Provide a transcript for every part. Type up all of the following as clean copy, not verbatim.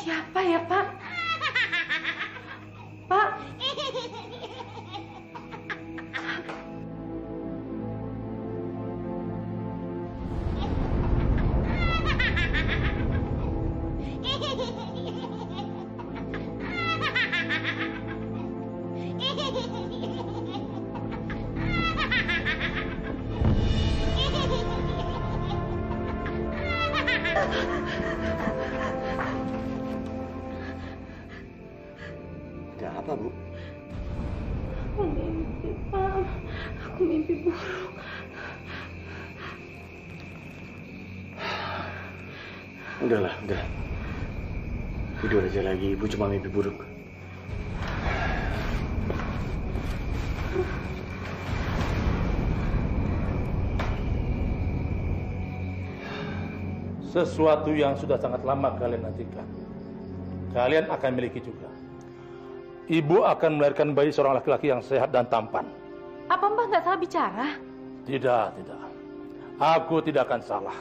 Siapa ya, Pak? Pak? Ada apa, Bu? Aku mimpi, Pak. Aku mimpi buruk. Udahlah, udah. Tidur aja lagi, Ibu cuma mimpi buruk. Sesuatu yang sudah sangat lama kalian nantikan. Kalian akan miliki juga. Ibu akan melahirkan bayi seorang laki-laki yang sehat dan tampan. Apa Mbah nggak salah bicara? Tidak, tidak. Aku tidak akan salah.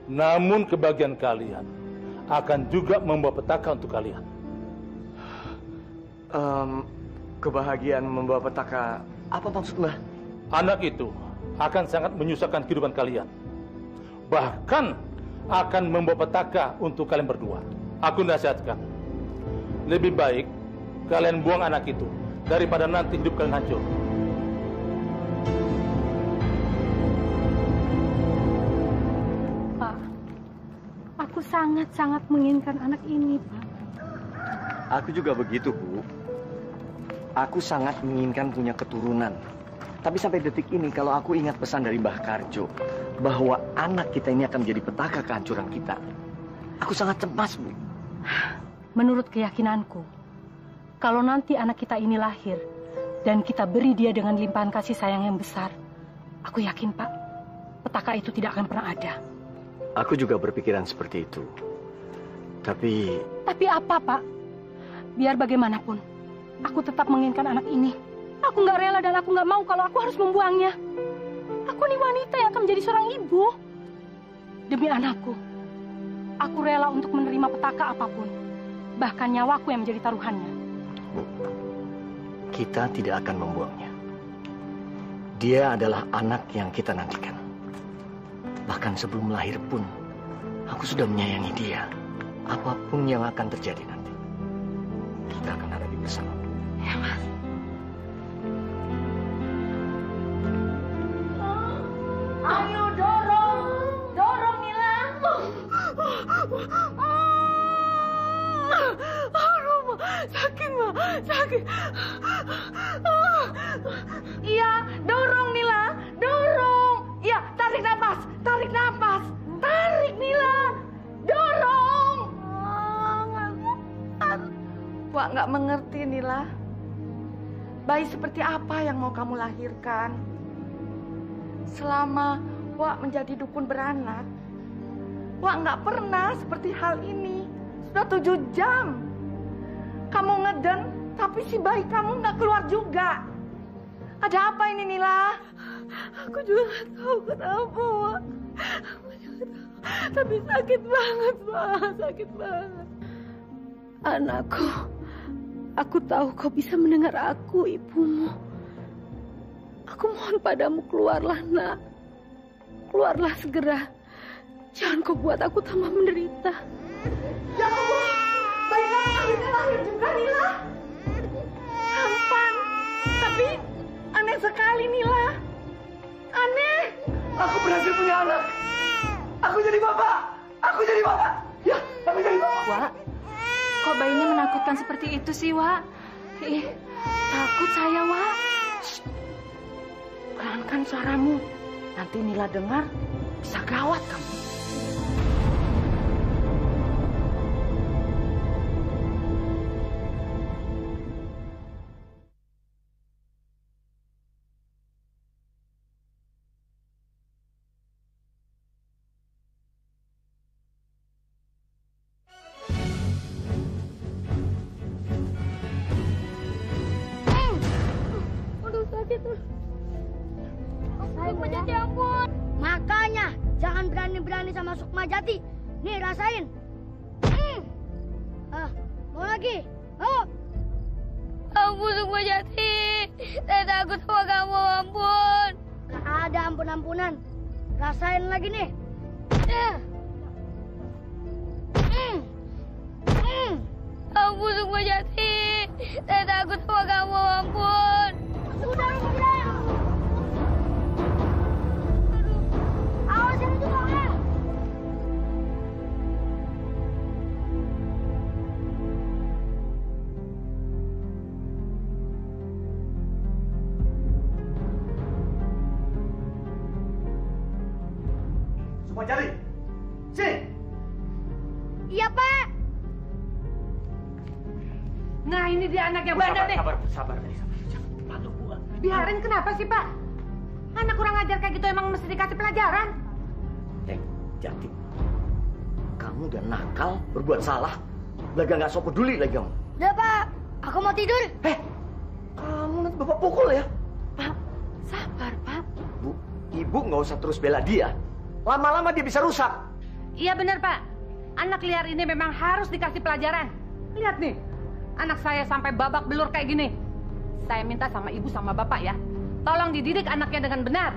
Namun kebahagiaan kalian akan juga membawa petaka untuk kalian. Kebahagiaan membawa petaka, apa maksud Mbah? Anak itu akan sangat menyusahkan kehidupan kalian. Bahkan akan membawa petaka untuk kalian berdua. Aku nasihatkan, lebih baik kalian buang anak itu daripada nanti hidup kalian hancur. Pak, aku sangat-sangat menginginkan anak ini, Pak. Aku juga begitu, Bu. Aku sangat menginginkan punya keturunan. Tapi sampai detik ini, kalau aku ingat pesan dari Mbah Karjo, bahwa anak kita ini akan menjadi petaka kehancuran kita, aku sangat cemas, Bu. Menurut keyakinanku, kalau nanti anak kita ini lahir dan kita beri dia dengan limpahan kasih sayang yang besar, aku yakin, Pak, petaka itu tidak akan pernah ada. Aku juga berpikiran seperti itu. Tapi apa, Pak? Biar bagaimanapun, aku tetap menginginkan anak ini. Aku nggak rela dan aku nggak mau kalau aku harus membuangnya. Aku nih wanita yang akan menjadi seorang ibu. Demi anakku, aku rela untuk menerima petaka apapun. Bahkan nyawaku yang menjadi taruhannya. Bu, kita tidak akan membuangnya. Dia adalah anak yang kita nantikan. Bahkan sebelum lahir pun, aku sudah menyayangi dia. Apapun yang akan terjadi nanti, kita akan ada di bersama. Ya, Mas. Ayo dorong Mila. Aduh, sakit, Ma, sakit. Iya, dorong Mila, dorong. Iya, tarik napas, tarik Mila, dorong. Wak nggak mengerti, Nila. Bayi seperti apa yang mau kamu lahirkan? Selama Wak menjadi dukun beranak, Wak nggak pernah seperti hal ini. Sudah 7 jam. Kamu ngeden, tapi si bayi kamu nggak keluar juga. Ada apa ini, Nila? Aku juga nggak tahu kenapa, Wak. Aku juga tahu. Tapi sakit banget, Wak. Sakit banget. Anakku, aku tahu kau bisa mendengar aku, ibumu. Aku mohon padamu, keluarlah, nak. Keluarlah segera. Jangan kau buat aku tambah menderita. Ya Allah, bayi kamu nggak bisa lahir juga, Nila. Tampan, tapi aneh sekali, Nila. Aneh. Aku berhasil punya anak. Aku jadi bapak. Ya, aku jadi bapak. Wak, kok bayinya menakutkan seperti itu sih, Wak? Ih, takut saya, Wak. Pelankan suaramu. Nanti Nila dengar, bisa gawat kamu. Sukmajati ampun. Makanya jangan berani-berani sama Sukmajati. Nih rasain. lagi. Mau? Ampun, Sukma Jati. Saya takut sama kamu, ampun. Gak ada ampun-ampunan. Rasain lagi nih. Ampun, Sukma Jati. Saya takut sama kamu, ampun. Sudah. Awas yang itu, Bang. Semua cari. Sini. Iya, Pak. Nah, ini dia anak yang bandel nih. Sabar. Jangan malu, Bu. Biarin kenapa sih, Pak? Anak kurang ajar kayak gitu emang mesti dikasih pelajaran. Jati. Kamu udah nakal, berbuat salah. Laga nggak sok peduli lagi kamu. Udah, Pak. Aku mau tidur. Kamu nanti Bapak pukul ya. Pak, sabar, Pak. Bu, Ibu nggak usah terus bela dia. Lama-lama dia bisa rusak. Iya benar, Pak. Anak liar ini memang harus dikasih pelajaran. Lihat nih, anak saya sampai babak belur kayak gini. Saya minta sama ibu sama bapak ya, tolong dididik anaknya dengan benar.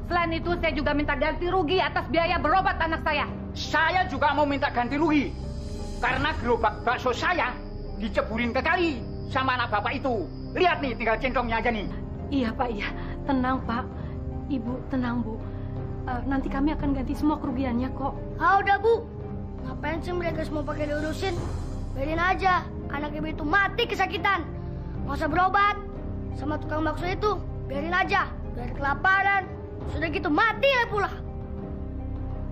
Selain itu, saya juga minta ganti rugi atas biaya berobat anak saya. Saya juga mau minta ganti rugi. Karena gerobak bakso saya diceburin ke kali sama anak bapak itu. Lihat nih, tinggal centongnya aja nih. Iya, Pak, iya. Tenang, Pak. Ibu, tenang, Bu. Nanti kami akan ganti semua kerugiannya kok. Udah, Bu. Ngapain sih mereka semua pakai diurusin? Biarin aja. Anak ibu itu mati kesakitan. Nggak usah berobat. Sama tukang bakso itu, biarin aja. Biar kelaparan. Sudah gitu mati ya pula.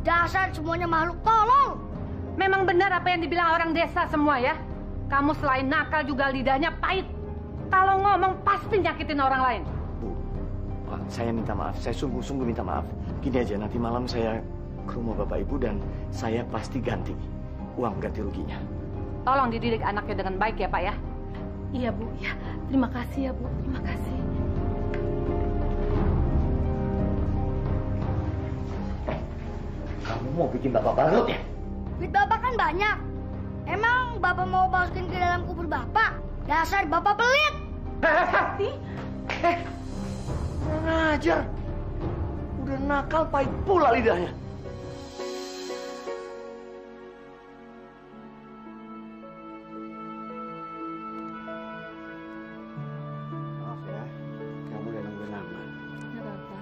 Dasar semuanya makhluk tolong. Memang benar apa yang dibilang orang desa semua ya. Kamu selain nakal juga lidahnya pahit. Kalau ngomong pasti nyakitin orang lain. Bu, Pak, saya minta maaf. Saya sungguh-sungguh minta maaf. Gini aja, nanti malam saya ke rumah Bapak Ibu dan saya pasti ganti uang ganti ruginya. Tolong dididik anaknya dengan baik ya, Pak ya. Iya, Bu. Ya, terima kasih ya, Bu. Terima kasih. Kamu mau bikin Bapak bangkrut ya? Duit Bapak kan banyak. Emang Bapak mau masukin ke dalam kubur Bapak? Dasar Bapak pelit. Kurang ajar. Udah nakal pahit pula lidahnya. Maaf ya, kamu udah nunggu lama. Nggak apa-apa.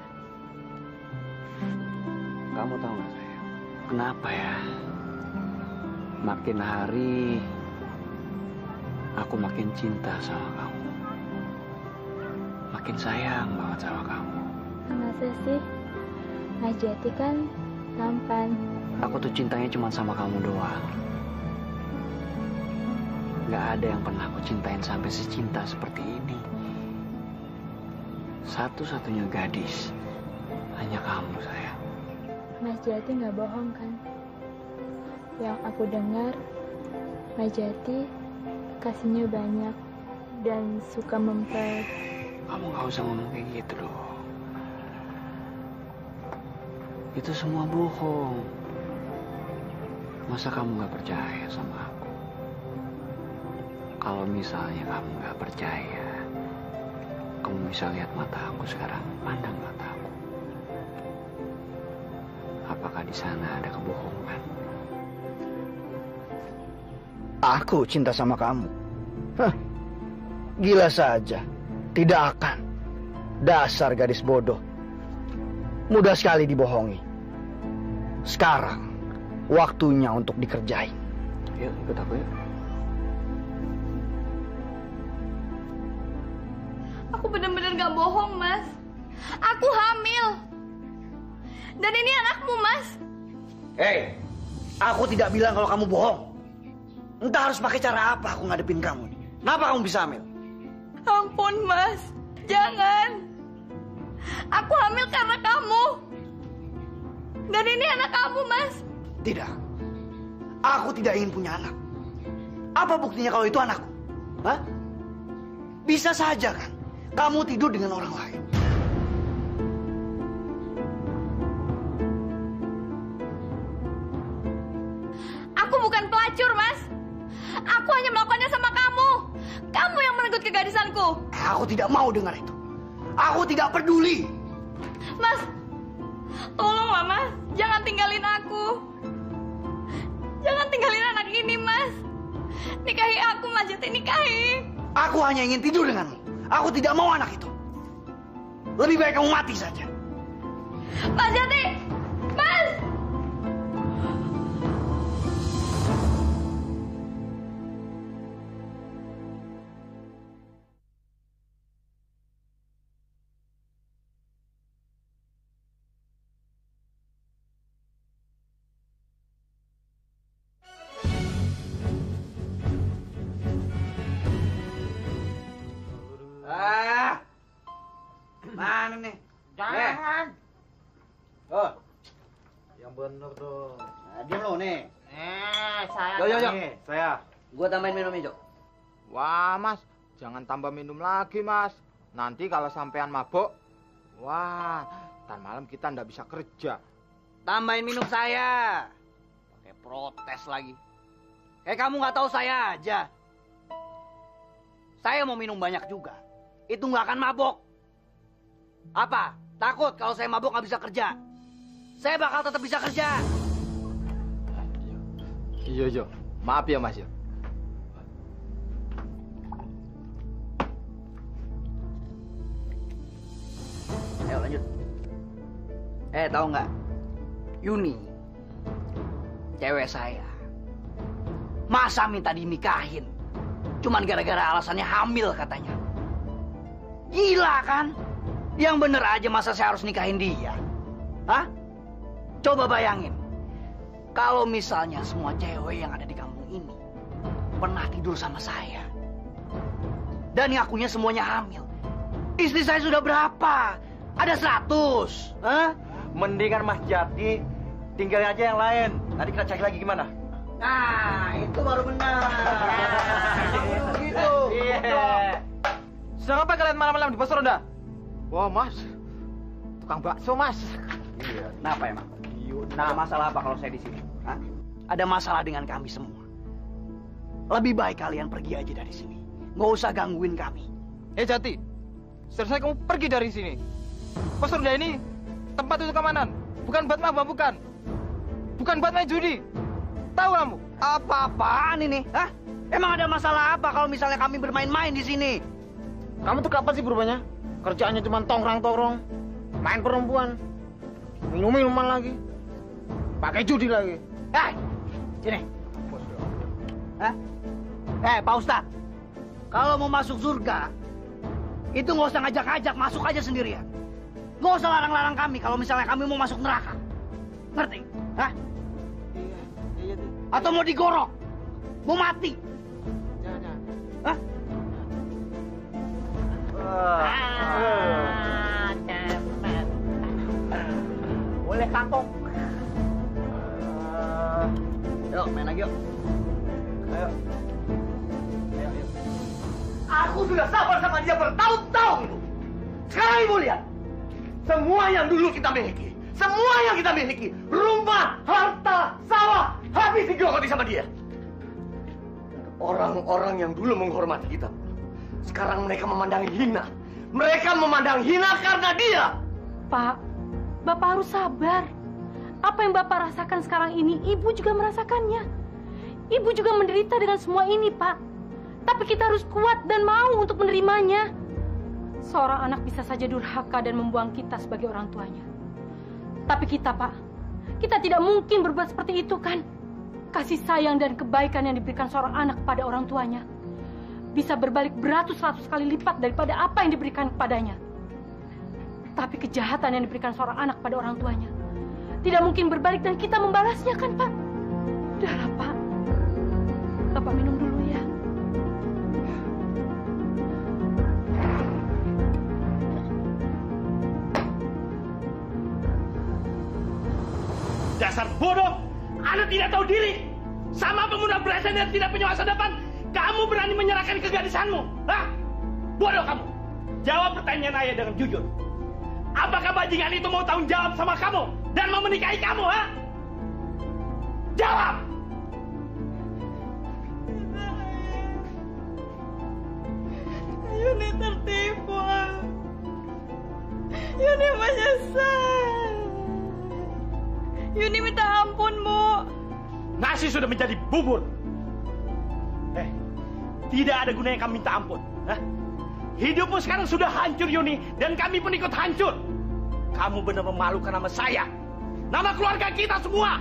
Kamu tahu nggak sayang? Kenapa ya? Makin hari aku makin cinta sama kamu. Makin sayang banget sama kamu. Masa sih? Mas Jati kan tampan. Aku tuh cintanya cuma sama kamu doang. Gak ada yang pernah aku cintain sampai secinta seperti ini. Satu-satunya gadis hanya kamu, sayang. Mas Jati nggak bohong kan? Yang aku dengar, Mas Jati kasihnya banyak dan suka memper. Kamu gak usah ngomong kayak gitu loh. Itu semua bohong. Masa kamu gak percaya sama aku? Kalau misalnya kamu gak percaya, kamu bisa lihat mata aku sekarang, pandang mata aku. Apakah di sana ada kebohongan? Aku cinta sama kamu. Hah, gila saja. Tidak akan. Dasar gadis bodoh. Mudah sekali dibohongi. Sekarang, waktunya untuk dikerjain. Yuk, ikut aku yuk. Aku benar-benar gak bohong, Mas. Aku hamil. Dan ini anakmu, Mas. Hei, aku tidak bilang kalau kamu bohong. Entah harus pakai cara apa aku ngadepin kamu. Kenapa kamu bisa hamil? Ampun, Mas. Jangan. Aku hamil karena kamu. Dan ini anak kamu, Mas. Tidak. Aku tidak ingin punya anak. Apa buktinya kalau itu anakku? Hah? Bisa saja kan? Kamu tidur dengan orang lain. Aku bukan pelacur, Mas. Aku hanya melakukannya sama kegadisanku. Aku tidak mau dengar itu. Aku tidak peduli. Mas, tolonglah Mas, jangan tinggalin aku. Jangan tinggalin anak ini, Mas. Nikahi aku, Mas Jati, nikahi. Aku hanya ingin tidur denganmu. Aku tidak mau anak itu. Lebih baik kamu mati saja. Mas Jati, Mas. Mana nih? Jangan. Oh, Yang bener tuh. nah, diam lo nih. Saya. Yo. Nih, saya. Gua tambahin minumnya, Jo. Wah, Mas, jangan tambah minum lagi, Mas. Nanti kalau sampean mabuk, wah, ntar malam kita ndak bisa kerja. Tambahin minum saya. Pakai protes lagi. Kayak kamu nggak tahu saya aja. Saya mau minum banyak juga. Itu nggak akan mabok. Apa? Takut kalau saya mabok nggak bisa kerja? Saya bakal tetap bisa kerja. Iya, Jo. Maaf ya, Mas. Ayo lanjut. Tahu nggak? Yuni, cewek saya, masa minta dinikahin? Cuman gara-gara alasannya hamil katanya. Gila kan? Yang bener aja masa saya harus nikahin dia? Hah? Coba bayangin. Kalau misalnya semua cewek yang ada di kampung ini pernah tidur sama saya. Dan ngakunya semuanya hamil. Istri saya sudah berapa? Ada 100. Hah? Mendingan Mas Jati tinggalin aja yang lain. Nanti kita cari lagi gimana? Nah, itu baru benar. Gitu. Iya. Sedang apa kalian malam-malam di pos ronda? Wah, Mas. Tukang bakso, Mas. Iya. Kenapa emang? Ada masalah apa kalau saya di sini? Hah? Ada masalah dengan kami semua. Lebih baik kalian pergi aja dari sini. Nggak usah gangguin kami. Jati, seharusnya kamu pergi dari sini. Pos ronda ini tempat untuk keamanan, bukan buat mabuk, bukan. Bukan buat main judi. Tahu kamu? Apa-apaan ini? Hah? Emang ada masalah apa kalau misalnya kami bermain-main di sini? Kamu tuh kapan sih berubahnya? Kerjaannya cuma tongkrong-tongkrong, main perempuan, minum-minuman lagi, pakai judi lagi. Sini. Hah? Pak Ustadz, kalau mau masuk surga, itu nggak usah ngajak-ngajak, masuk aja sendirian. Nggak usah larang-larang kami kalau misalnya kami mau masuk neraka. Ngerti? Hah? Iya. Atau mau digorok? Mau mati? Jangan. Hah? Boleh kantong. Yuk, main lagi yuk. Ayo. Aku sudah sabar sama dia bertahun-tahun itu. Sekarang ibu lihat. Semua yang dulu kita miliki. Semua yang kita miliki. Rumah, harta, sawah. Habis digerogoti sama dia. Orang-orang yang dulu menghormati kita. Sekarang mereka memandang hina. Mereka memandang hina karena dia. Pak, Bapak harus sabar. Apa yang Bapak rasakan sekarang ini, Ibu juga merasakannya. Ibu juga menderita dengan semua ini, Pak. Tapi kita harus kuat dan mau untuk menerimanya. Seorang anak bisa saja durhaka dan membuang kita sebagai orang tuanya. Tapi kita, Pak, kita tidak mungkin berbuat seperti itu, kan? Kasih sayang dan kebaikan yang diberikan seorang anak kepada orang tuanya bisa berbalik beratus-ratus kali lipat daripada apa yang diberikan kepadanya. Tapi kejahatan yang diberikan seorang anak pada orang tuanya tidak mungkin berbalik dan kita membalasnya, kan, Pak? Udahlah, Pak. Bapak minum dulu ya. Dasar bodoh! Anda tidak tahu diri! Sama pemuda berasa dan tidak punya masa depan, kamu berani menyerahkan kegadisanmu! Hah? Bodoh kamu! Jawab pertanyaan ayah dengan jujur. Apakah bajingan itu mau tanggung jawab sama kamu dan mau menikahi kamu, ha? Jawab! Yuni menyesal. Yuni minta ampun, Bu. Nasi sudah menjadi bubur. Tidak ada gunanya kami minta ampun. Hidupmu sekarang sudah hancur, Yuni, dan kami pun ikut hancur. Kamu benar memalukan nama saya, nama keluarga kita semua.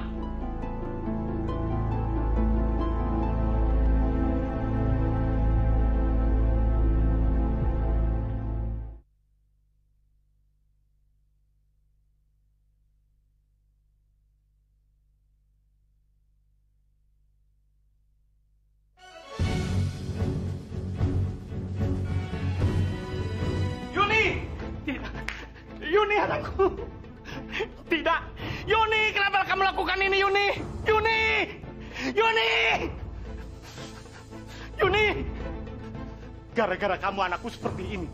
Yuni, anakku. Tidak. Yuni, kenapa kamu lakukan ini, Yuni? Yuni! Yuni! Yuni! Gara-gara kamu anakku seperti ini,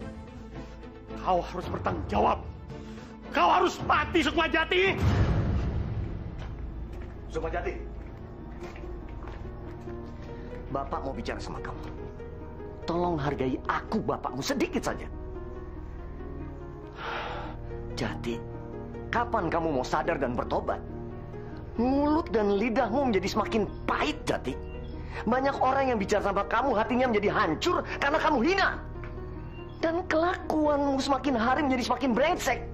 kau harus bertanggung jawab. Kau harus mati, Sukmajati. Sukmajati. Bapak mau bicara sama kamu. Tolong hargai aku, bapakmu, sedikit saja. Jati, kapan kamu mau sadar dan bertobat? Mulut dan lidahmu menjadi semakin pahit, Jati. Banyak orang yang bicara sama kamu, hatinya menjadi hancur karena kamu hina. Dan kelakuanmu semakin hari menjadi semakin brengsek.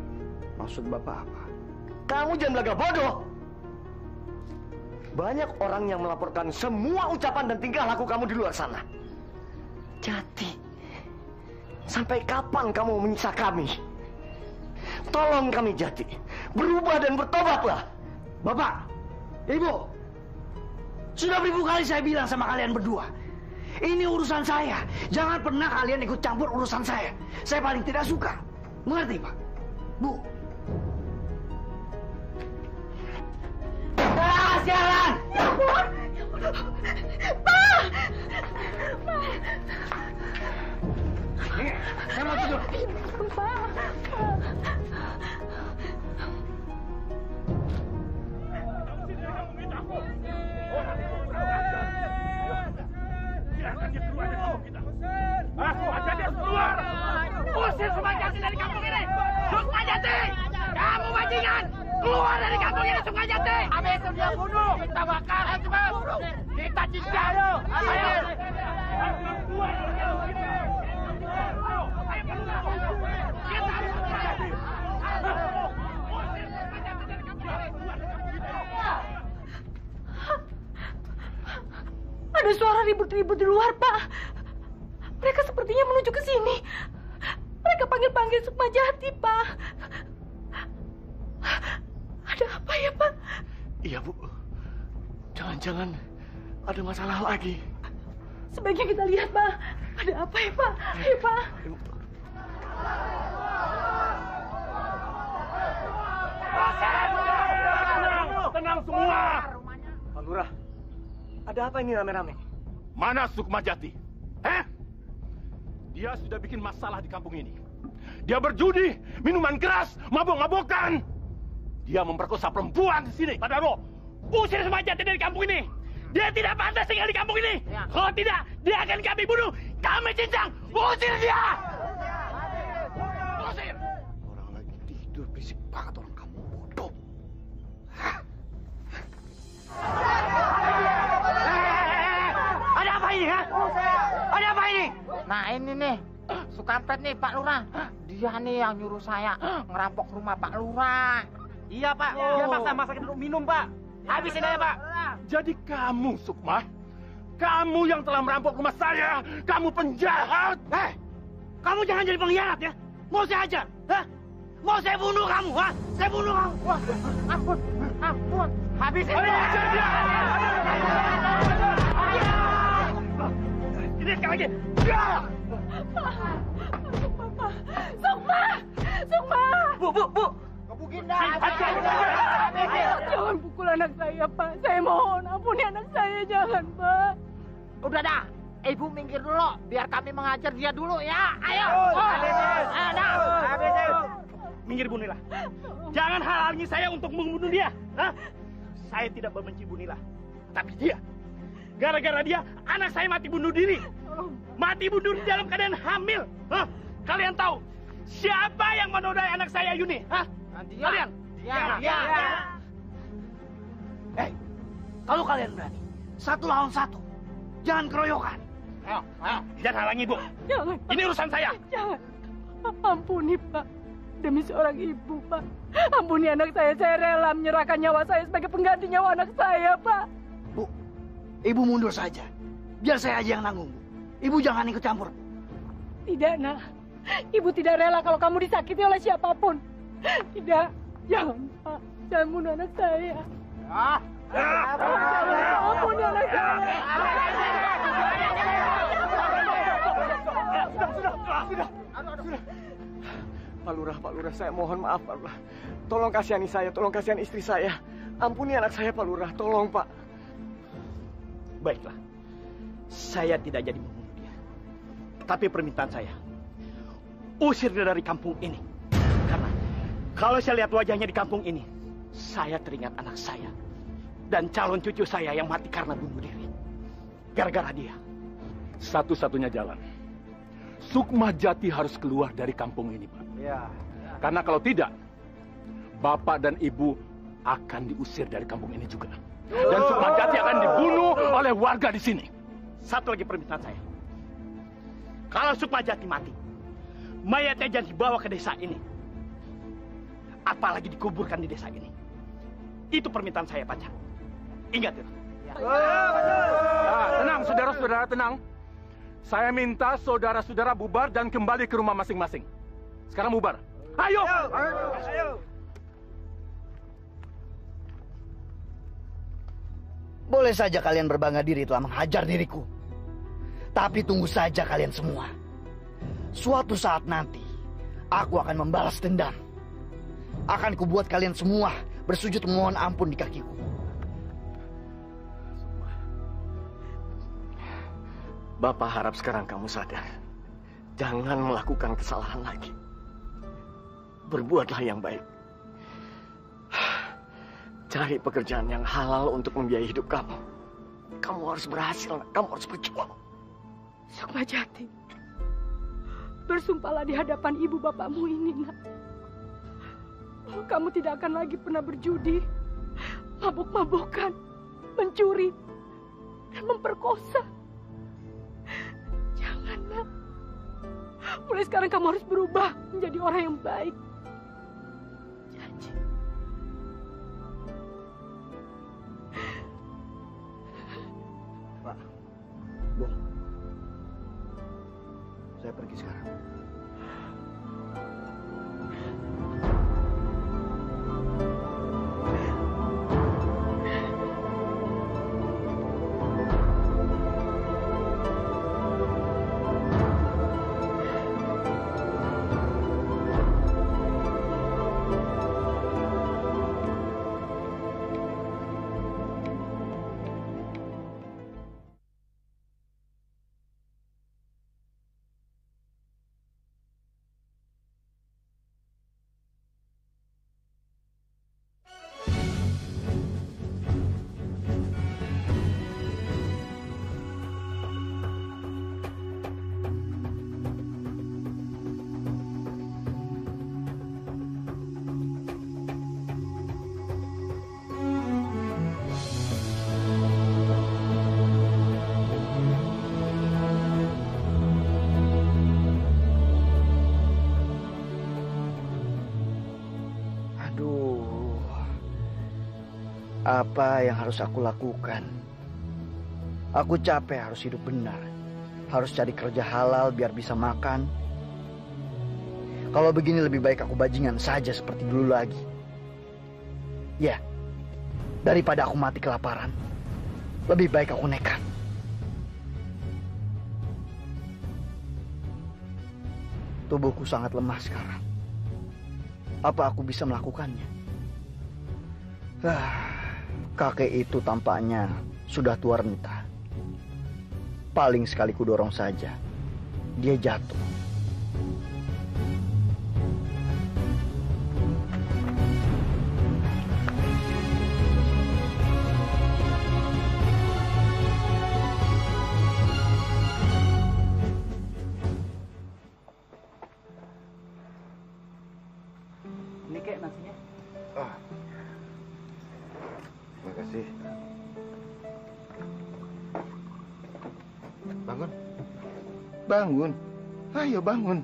Maksud Bapak apa? Kamu jangan belaga bodoh. Banyak orang yang melaporkan semua ucapan dan tingkah laku kamu di luar sana. Jati, sampai kapan kamu menyiksa kami? Tolong kami, Jati. Berubah dan bertobatlah. Bapak, Ibu, sudah beribu kali saya bilang sama kalian berdua. Ini urusan saya. Jangan pernah kalian ikut campur urusan saya. Saya paling tidak suka. Mengerti, Pak? Bu. Sialan! Ya ampun! Pak! Saya mau tidur. Pak! Aku aja dia keluar. Usir Sukmajati dari kampung ini. Sukmajati, kamu bajingan. Keluar dari kampung ini, Sukmajati. Habis itu dia bunuh. Kita bakar, cepat. Kita cincang. Ayo. Keluar dari kampung ini. Kita harus Sukmajati. Usir Sukmajati dari kampung ini. Ada suara ribut-ribut di luar, Pak. Mereka sepertinya menuju ke sini. Mereka panggil-panggil Sukmajati, Pak. Ada apa ya, Pak? Iya, Bu. Jangan-jangan ada masalah lagi. Sebaiknya kita lihat, Pak. Ada apa ya, Pak? Ayo, Pak. Tenang semua. Pak Lurah, ada apa ini rame-rame? Mana Sukmajati? Dia sudah bikin masalah di kampung ini. Dia berjudi, minuman keras, mabok-mabokan. Dia memperkosa perempuan di sini. Pak Darwo, usir Sukmajati dari kampung ini. Dia tidak pantas tinggal di kampung ini. Kalau tidak, dia akan kami bunuh. Kami cincang. Usir dia. Usir. Orang lagi tidur, berisik banget orang kamu bodoh. Ada apa ini, ha? Ada apa ini? Nah ini nih, Sukampet nih Pak Lurah. Dia nih yang nyuruh saya ngerampok rumah Pak Lurah. Iya Pak, dia maksa masakin untuk minum Pak. Habisin aja Pak. Jadi kamu, Sukma, kamu yang telah merampok rumah saya. Kamu penjahat. Kamu jangan jadi pengkhianat ya. Mau saya ajar, mau saya bunuh kamu, Saya bunuh kamu. Wah, ampun. Habisin aja dia. Ini sekali lagi. Sukma! Bu. Gebukin dah. Jangan pukul anak saya, Pak. Saya mohon, ampuni anak saya. Jangan, Pak. Udah dah. Ibu minggir dulu, biar kami mengajar dia dulu ya. Ayo. Minggir, Bu Nila. Jangan halangi saya untuk membunuh dia. Saya tidak membenci Bu Nila. Tapi dia, gara-gara dia, anak saya mati bunuh diri. Mati bunuh diri dalam keadaan hamil. Kalian tahu, Siapa yang menodai anak saya Yuni? Hah? Kalian? Dia. Kalau kalian berani, 1 lawan 1. Jangan keroyokan. Ayo, jangan halangi ibu. Jangan. Ini urusan saya. Jangan. Ampuni, Pak. Demi seorang ibu, Pak. Ampuni anak saya. Saya rela menyerahkan nyawa saya sebagai pengganti nyawa anak saya, Pak. Bu, ibu mundur saja. Biar saya aja yang nanggung, Bu. Ibu jangan ikut campur. Tidak, Nak. Ibu tidak rela kalau kamu disakiti oleh siapapun. Tidak. Jangan, Pak. Jangan bunuh anak saya. Ampuni anak saya. Sudah. Pak Lurah, saya mohon maaf, Pak Lurah. Tolong kasihani saya, tolong kasihani istri saya. Ampuni anak saya, Pak Lurah. Tolong, Pak. Baiklah. Saya tidak jadi membunuh dia. Tapi permintaan saya, usir dia dari kampung ini. Karena kalau saya lihat wajahnya di kampung ini, saya teringat anak saya dan calon cucu saya yang mati karena bunuh diri. Gara-gara dia. Satu-satunya jalan. Sukmajati harus keluar dari kampung ini, Pak. Ya. Karena kalau tidak, Bapak dan Ibu akan diusir dari kampung ini juga. Dan Sukmajati akan dibunuh oleh warga di sini. Satu lagi permintaan saya. Kalau Sukmajati mati, mayatnya jangan dibawa ke desa ini. Apalagi dikuburkan di desa ini. Itu permintaan saya, Pacar. Ingat itu. Tenang, saudara-saudara, tenang. Saya minta saudara-saudara bubar dan kembali ke rumah masing-masing. Sekarang bubar. Ayo! Boleh saja kalian berbangga diri telah menghajar diriku. Tapi tunggu saja kalian semua. Suatu saat nanti, aku akan membalas dendam. Akan kubuat kalian semua bersujud memohon ampun di kakiku. Bapak harap sekarang kamu sadar. Jangan melakukan kesalahan lagi. Berbuatlah yang baik. Cari pekerjaan yang halal untuk membiayai hidup kamu. Kamu harus berhasil, kamu harus berjuang. Sukmajati, bersumpahlah di hadapan ibu bapakmu ini, Nak. Kamu tidak akan lagi pernah berjudi, mabuk-mabukan, mencuri, dan memperkosa. Jangan, Nak. Mulai sekarang kamu harus berubah menjadi orang yang baik. Janji. Pak, Bu, saya pergi sekarang. Apa yang harus aku lakukan? Aku capek harus hidup benar. Harus cari kerja halal biar bisa makan. Kalau begini lebih baik aku bajingan saja seperti dulu lagi. Ya, daripada aku mati kelaparan, lebih baik aku nekat. Tubuhku sangat lemah sekarang. Apa aku bisa melakukannya? Kakek itu tampaknya sudah tua renta. Paling sekali kudorong saja, dia jatuh. Bangun. Ayo bangun.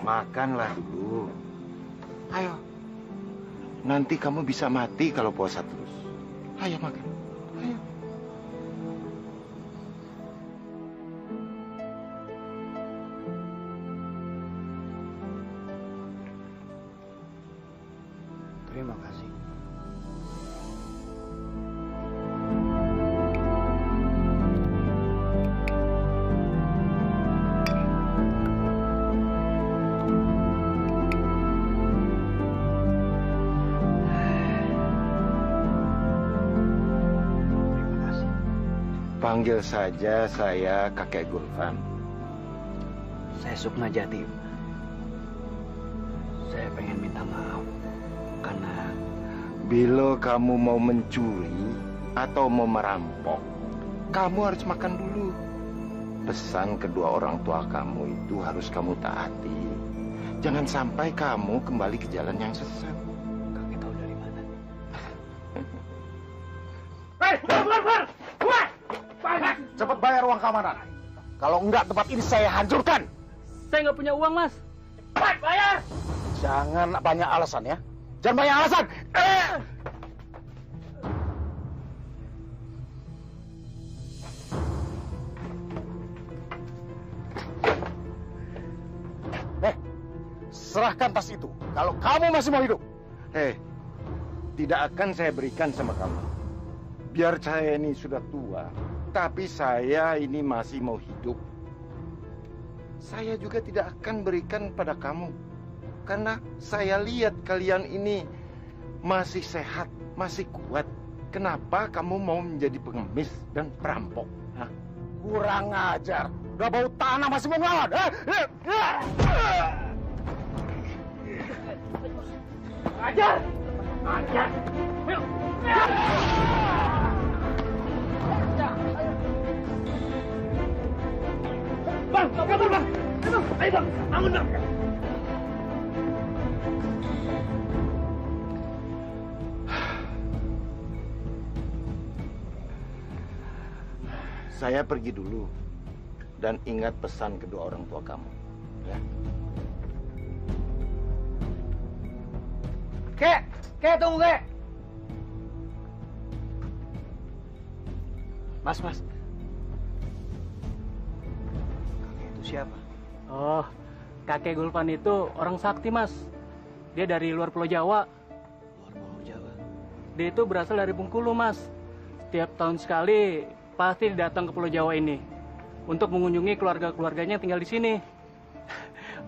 Makanlah dulu. Ayo. Nanti kamu bisa mati kalau puasa terus. Ayo makan. Ayo. Terima kasih. Panggil saja saya Kakek Gulfan. Saya Sukma Jati. Saya pengen minta maaf karena bila kamu mau mencuri atau mau merampok, kamu harus makan dulu. Pesan kedua orang tua kamu itu harus kamu taati. Jangan sampai kamu kembali ke jalan yang sesat. Kakek tahu dari mana? Hei, keluar! Cepat bayar uang keamanan. Kalau enggak, tempat ini saya hancurkan. Saya nggak punya uang, Mas. Cepat bayar! Jangan banyak alasan ya. Jangan banyak alasan. Serahkan tas itu. Kalau kamu masih mau hidup. Tidak akan saya berikan sama kamu. Biar saya ini sudah tua, tapi saya ini masih mau hidup. Saya juga tidak akan berikan pada kamu. Karena saya lihat kalian ini masih sehat, masih kuat. Kenapa kamu mau menjadi pengemis dan perampok? Hah? Kurang ajar. Udah bau tanah masih mau ngelawan. Ajar! Ajar! Bang, kabur bang! Ayo bang, bangun bang! Saya pergi dulu. Dan ingat pesan kedua orang tua kamu. Ya. Kek, tunggu Kek. Mas. Kakek itu siapa? Oh, Kakek Gulfan itu orang sakti, Mas. Dia dari luar Pulau Jawa. Luar Pulau Jawa? Dia itu berasal dari Bengkulu, Mas. Setiap tahun sekali pasti datang ke Pulau Jawa ini untuk mengunjungi keluarga-keluarganya yang tinggal di sini.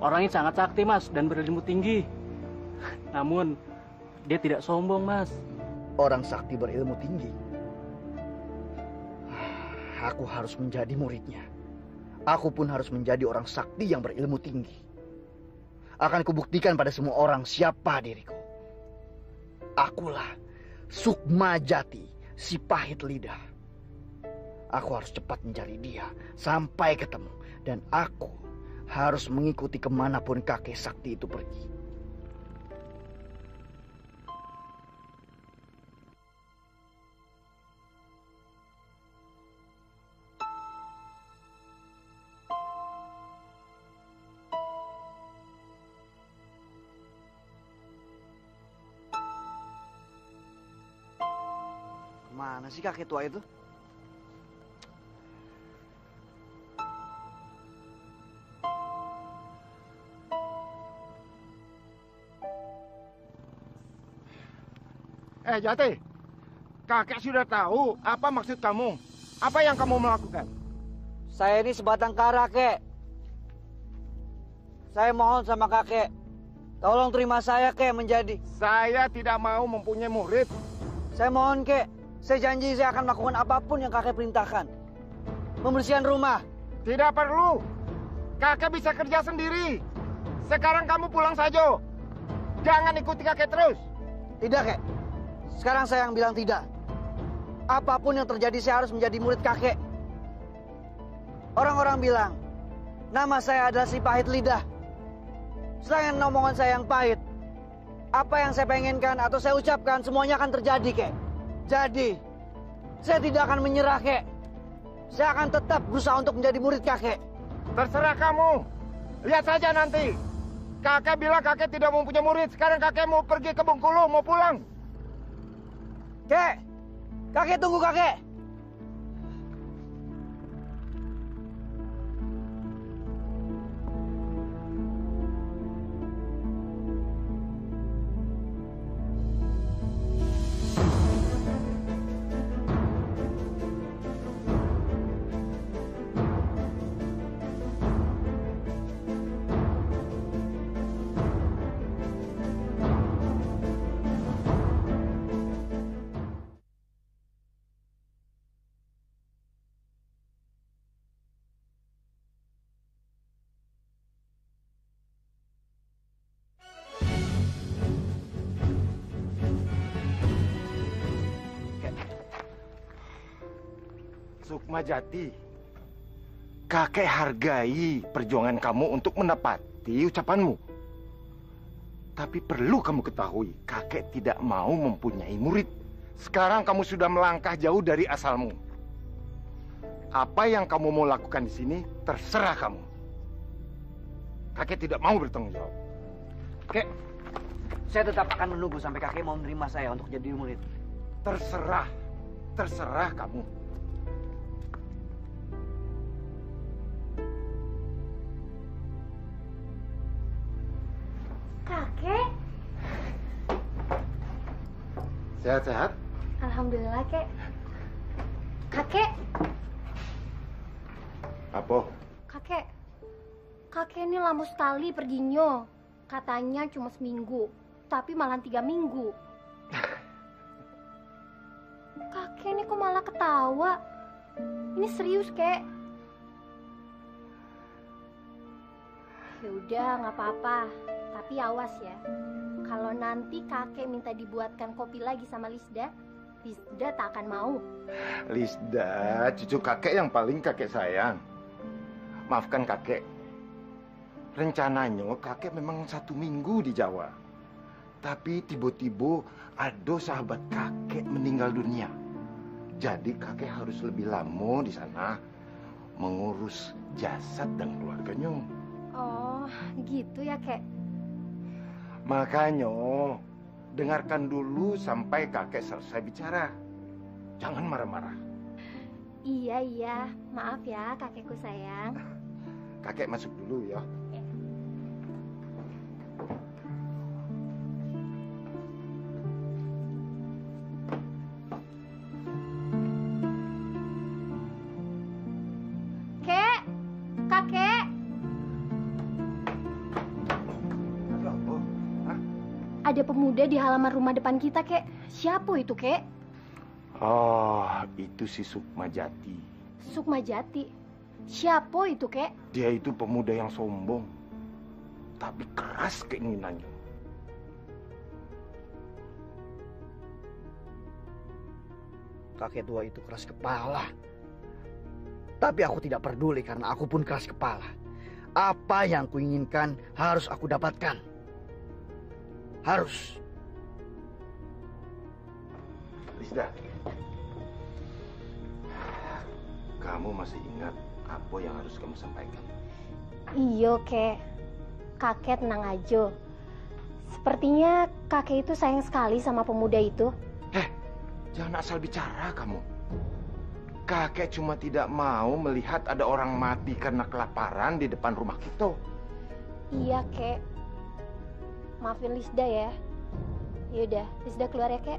Orangnya sangat sakti, Mas, dan berilmu tinggi. Namun, dia tidak sombong, Mas. Orang sakti berilmu tinggi. Aku harus menjadi muridnya. Aku pun harus menjadi orang sakti yang berilmu tinggi. Akan kubuktikan pada semua orang siapa diriku. Akulah Sukma Jati, si pahit lidah. Aku harus cepat mencari dia sampai ketemu. Dan aku harus mengikuti kemanapun kakek sakti itu pergi. Mana sih kakek tua itu? Jati, kakek sudah tahu apa maksud kamu. Apa yang kamu melakukan? Saya ini sebatang kara, Kek. Saya mohon sama kakek, tolong terima saya, Kek, menjadi. Saya tidak mau mempunyai murid. Saya mohon, Kek. Saya janji saya akan melakukan apapun yang kakek perintahkan. Pembersihan rumah. Tidak perlu. Kakek bisa kerja sendiri. Sekarang kamu pulang saja. Jangan ikuti kakek terus. Tidak, Kek. Sekarang saya yang bilang tidak. Apapun yang terjadi saya harus menjadi murid kakek. Orang-orang bilang, nama saya adalah si pahit lidah. Selain omongan saya yang pahit, apa yang saya pengenkan atau saya ucapkan semuanya akan terjadi, Kek. Jadi, Saya tidak akan menyerah, kek. Saya akan tetap berusaha untuk menjadi murid kakek. Terserah kamu. Lihat saja nanti. Kakek bilang kakek tidak mempunyai murid. Sekarang kakek mau pergi ke Bengkulu, mau pulang. Kek, kakek tunggu kakek. Sukmajati, kakek hargai perjuangan kamu untuk menepati ucapanmu. Tapi perlu kamu ketahui, kakek tidak mau mempunyai murid. Sekarang kamu sudah melangkah jauh dari asalmu. Apa yang kamu mau lakukan di sini, terserah kamu. Kakek tidak mau bertanggung jawab. Kek, saya tetap akan menunggu sampai kakek mau menerima saya untuk jadi murid. Terserah kamu. Kakek? Sehat-sehat? Alhamdulillah, Kek. Kakek? Apa? Kakek ini lama sekali perginya. Katanya cuma seminggu, tapi malah 3 minggu. Kakek ini kok malah ketawa? Ini serius, Kek. Ya udah, nggak apa-apa. Tapi awas ya. Kalau nanti kakek minta dibuatkan kopi lagi sama Lisda, Lisda tak akan mau. Lisda, cucu kakek yang paling kakek sayang. Maafkan kakek. Rencananya kakek memang 1 minggu di Jawa. Tapi tiba-tiba ada sahabat kakek meninggal dunia. Jadi kakek harus lebih lama di sana mengurus jasad dan keluarganya. Oh, gitu ya, Kek. Makanya, dengarkan dulu sampai kakek selesai bicara. Jangan marah-marah. Iya. Maaf ya, kakekku sayang. Kakek masuk dulu ya. Kakek. Ada pemuda di halaman rumah depan kita, Kek. Siapa itu, Kek? Oh, itu si Sukmajati. Sukmajati? Siapa itu, Kek? Dia itu pemuda yang sombong, tapi keras keinginannya. Kakek tua itu keras kepala. Tapi aku tidak peduli karena aku pun keras kepala. Apa yang kuinginkan harus aku dapatkan. Harus. Lisda, kamu masih ingat apa yang harus kamu sampaikan? Iya, Kek. Kakek tenang aja. Sepertinya kakek itu sayang sekali sama pemuda itu. Jangan asal bicara kamu. Kakek cuma tidak mau melihat ada orang mati karena kelaparan di depan rumah kita. Iya, Kek. Maafin Lisda ya. Yaudah, Lisda keluar ya, Kek.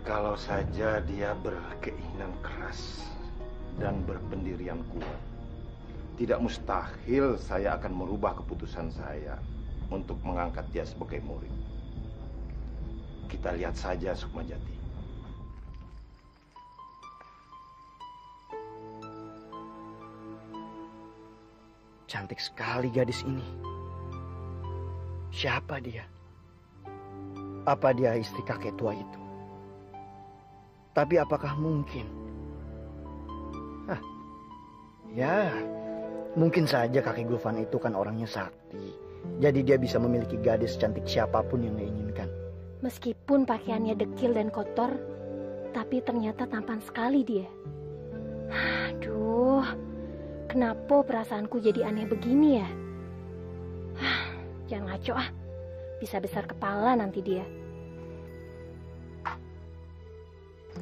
Kalau saja dia berkeinginan keras dan berpendirian kuat, tidak mustahil saya akan merubah keputusan saya untuk mengangkat dia sebagai murid. Kita lihat saja Sukmajati. Cantik sekali gadis ini. Siapa dia? Apa dia istri kakek tua itu? Tapi apakah mungkin? Ya, mungkin saja kakek Gulvan itu kan orangnya sakti. Jadi dia bisa memiliki gadis cantik siapapun yang dia inginkan. Meskipun pakaiannya dekil dan kotor, tapi ternyata tampan sekali dia. Aduh, kenapa perasaanku jadi aneh begini ya? Jangan ngaco ah, bisa besar kepala nanti dia.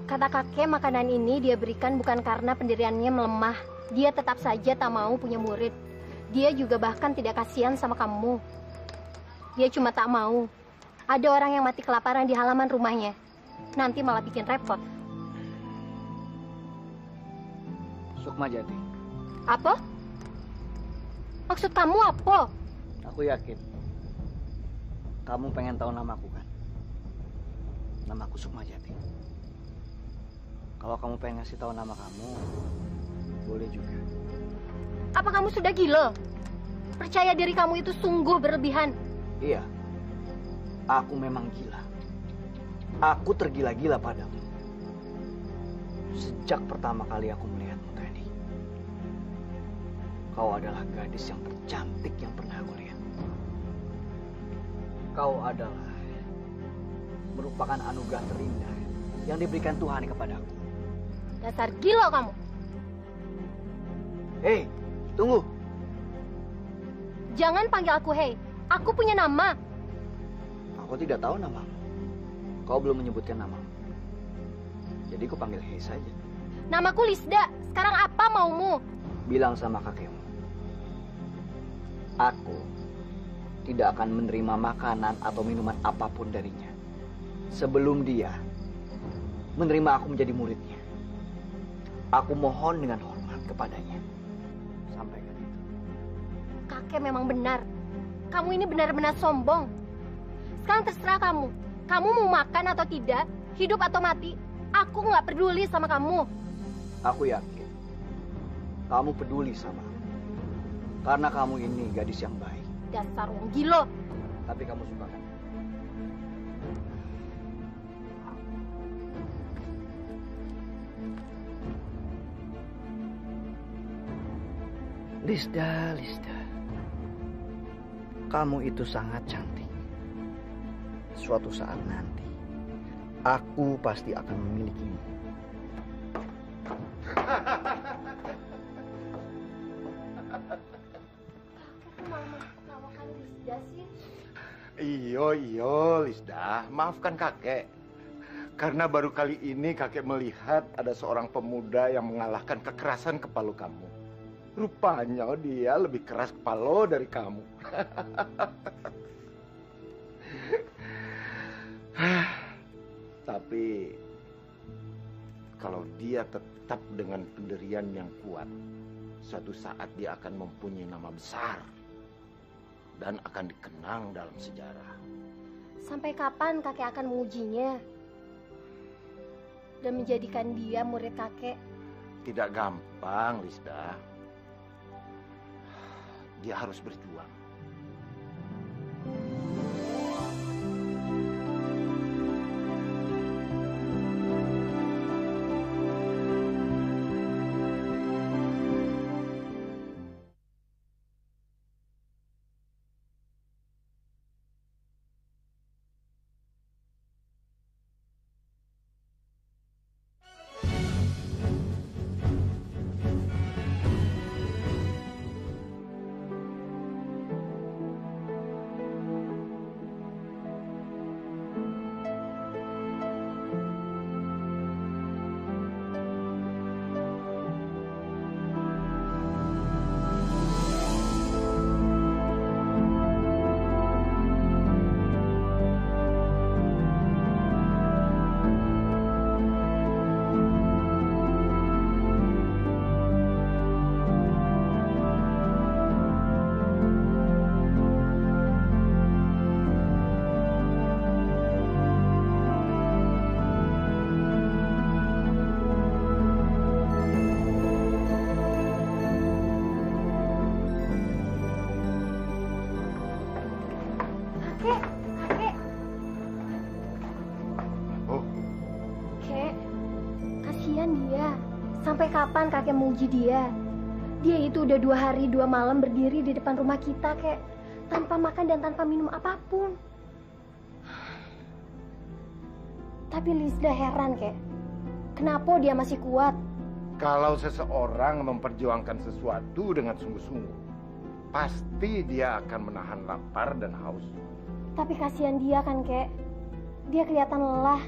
Kata kakek, makanan ini dia berikan bukan karena pendiriannya melemah. Dia tetap saja tak mau punya murid. Dia juga bahkan tidak kasihan sama kamu. Dia cuma tak mau ada orang yang mati kelaparan di halaman rumahnya. Nanti malah bikin repot. Sukmajati. Apa? Maksud kamu apa? Aku yakin kamu pengen tahu namaku kan? Namaku Sukmajati. Kalau kamu pengen ngasih tahu nama kamu, boleh juga. Apa kamu sudah gila? Percaya diri kamu itu sungguh berlebihan. Iya, aku memang gila. Aku tergila-gila padamu. Sejak pertama kali aku melihatmu tadi. Kau adalah gadis yang tercantik yang pernah aku lihat. Kau adalah merupakan anugerah terindah yang diberikan Tuhan kepadaku. Dasar gila kamu. Hei, tunggu. Jangan panggil aku hei. Aku punya nama. Aku tidak tahu namamu. Kau belum menyebutkan namamu. Jadi aku panggil hei saja. Namaku Lisda. Sekarang apa maumu? Bilang sama kakekmu. Aku tidak akan menerima makanan atau minuman apapun darinya sebelum dia menerima aku menjadi muridnya. Aku mohon dengan hormat kepadanya. Sampaikan itu. Kakek memang benar. Kamu ini benar-benar sombong. Sekarang terserah kamu. Kamu mau makan atau tidak, hidup atau mati, aku nggak peduli sama kamu. Aku yakin kamu peduli sama aku. Karena kamu ini gadis yang baik. Dasar wong gila. Tapi kamu suka kan? Lisda, Lisda. Kamu itu sangat cantik. Suatu saat nanti, aku pasti akan memilikimu. Iyo, Lisda. Maafkan kakek. Karena baru kali ini kakek melihat ada seorang pemuda yang mengalahkan kekerasan kepala kamu. Rupanya dia lebih keras kepala dari kamu. Tapi kalau dia tetap dengan pendirian yang kuat, suatu saat dia akan mempunyai nama besar dan akan dikenang dalam sejarah. Sampai kapan kakek akan mengujinya dan menjadikan dia murid kakek? Tidak gampang, Lisda. Dia harus berjuang. Sampai kapan kakek menguji dia? Dia itu udah 2 hari 2 malam berdiri di depan rumah kita, kek. tanpa makan dan tanpa minum apapun. Tapi Lisda heran, Kek. Kenapa dia masih kuat? Kalau seseorang memperjuangkan sesuatu dengan sungguh-sungguh, pasti dia akan menahan lapar dan haus. Tapi kasihan dia kan, Kek. Dia kelihatan lelah.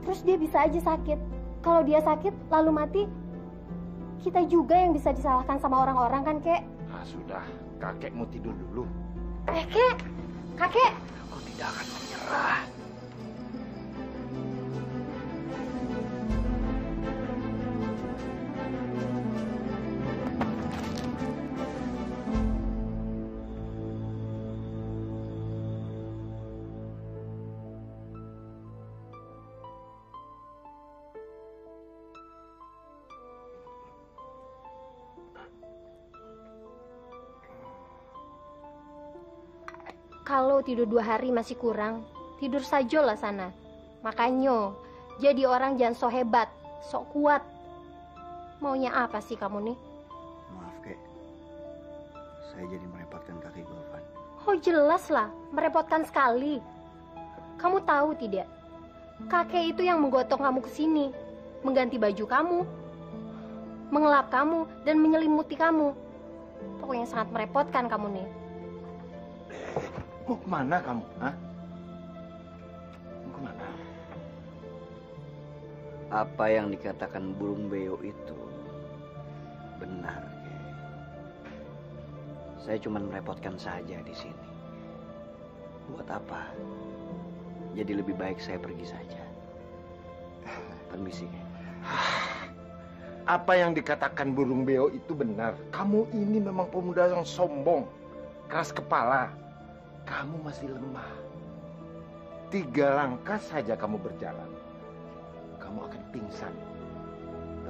Terus dia bisa aja sakit. Kalau dia sakit lalu mati, kita juga yang bisa disalahkan sama orang-orang kan, Kek? Nah, sudah. Kakek mau tidur dulu. Kek! Kakek! Aku tidak akan menyerah. Kalau tidur 2 hari masih kurang, tidur saja lah sana. Makanya, jadi orang jangan so hebat, sok kuat. Maunya apa sih kamu nih? Maaf, Kek. Saya jadi merepotkan kakek Gulvan. Oh jelas lah, merepotkan sekali. Kamu tahu tidak? Kakek itu yang menggotong kamu ke sini, mengganti baju kamu, mengelap kamu, dan menyelimuti kamu. Pokoknya sangat merepotkan kamu nih. Mau kemana kamu? Hah? Mau kemana? Apa yang dikatakan burung beo itu benar, Kek. Saya cuma merepotkan saja di sini. Buat apa? Jadi lebih baik saya pergi saja. Permisi, Kek. Apa yang dikatakan burung beo itu benar. Kamu ini memang pemuda yang sombong, keras kepala. Kamu masih lemah. 3 langkah saja kamu berjalan, kamu akan pingsan.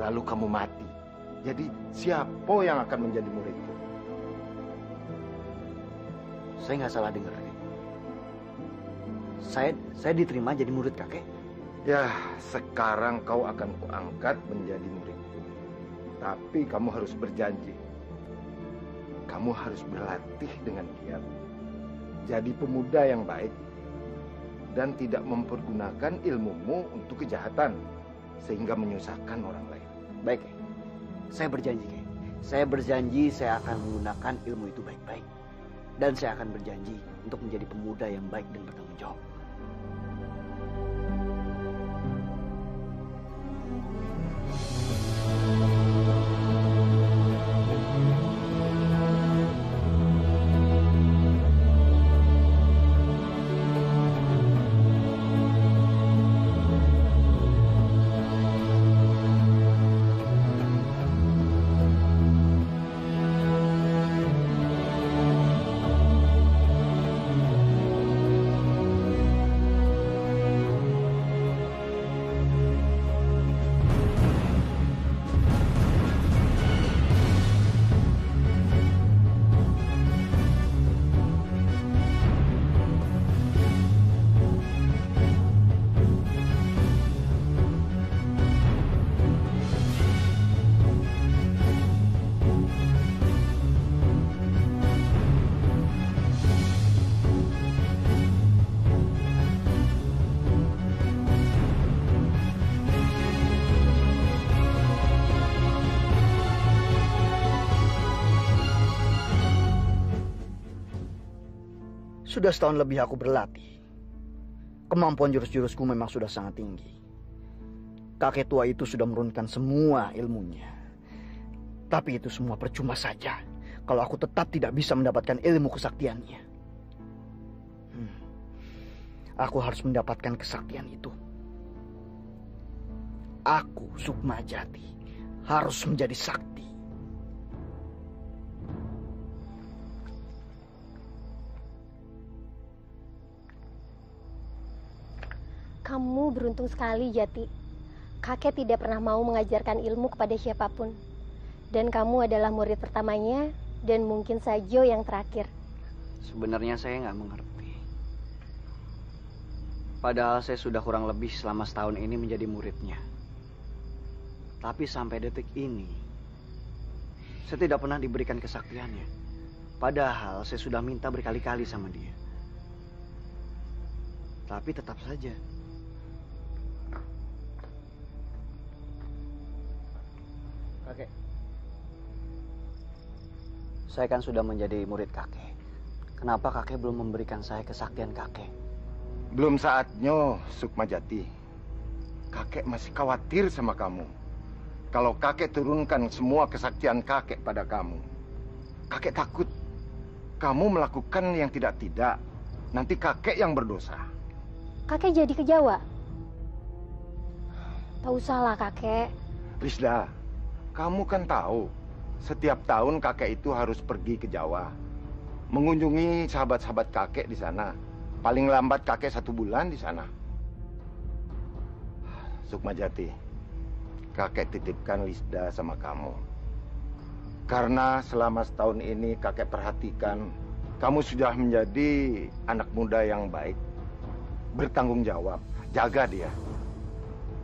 Lalu kamu mati. Jadi siapa yang akan menjadi muridku? Saya nggak salah dengar, Kek. Saya diterima jadi murid kakek. Ya, sekarang kau akan kuangkat menjadi muridku. Tapi kamu harus berjanji. Kamu harus berlatih dengan giat. Jadi pemuda yang baik dan tidak mempergunakan ilmumu untuk kejahatan sehingga menyusahkan orang lain. Baik, Kek. Saya berjanji, Kek. Saya berjanji saya akan menggunakan ilmu itu baik-baik. Dan saya akan berjanji untuk menjadi pemuda yang baik dan bertanggung jawab. Sudah setahun lebih aku berlatih. Kemampuan jurus-jurusku memang sudah sangat tinggi. Kakek tua itu sudah menurunkan semua ilmunya. Tapi itu semua percuma saja kalau aku tetap tidak bisa mendapatkan ilmu kesaktiannya. Aku harus mendapatkan kesaktian itu. Aku, Sukmajati, harus menjadi sakti. Kamu beruntung sekali, Jati. Kakek tidak pernah mau mengajarkan ilmu kepada siapapun. Dan kamu adalah murid pertamanya dan mungkin saja yang terakhir. Sebenarnya saya nggak mengerti. Padahal saya sudah kurang lebih selama setahun ini menjadi muridnya. Tapi sampai detik ini, saya tidak pernah diberikan kesaktiannya. Padahal saya sudah minta berkali-kali sama dia. Tapi tetap saja. Kakek. Saya kan sudah menjadi murid kakek. Kenapa kakek belum memberikan saya kesaktian kakek? Belum saatnya, Sukmajati. Kakek masih khawatir sama kamu. Kalau kakek turunkan semua kesaktian kakek pada kamu, kakek takut kamu melakukan yang tidak-tidak. Nanti kakek yang berdosa. Kakek jadi ke Jawa? Tak usahlah, kakek. Risda, kamu kan tahu, setiap tahun kakek itu harus pergi ke Jawa. Mengunjungi sahabat-sahabat kakek di sana. Paling lambat kakek 1 bulan di sana. Sukmajati, kakek titipkan Lisda sama kamu. Karena selama setahun ini kakek perhatikan, kamu sudah menjadi anak muda yang baik. Bertanggung jawab, jaga dia.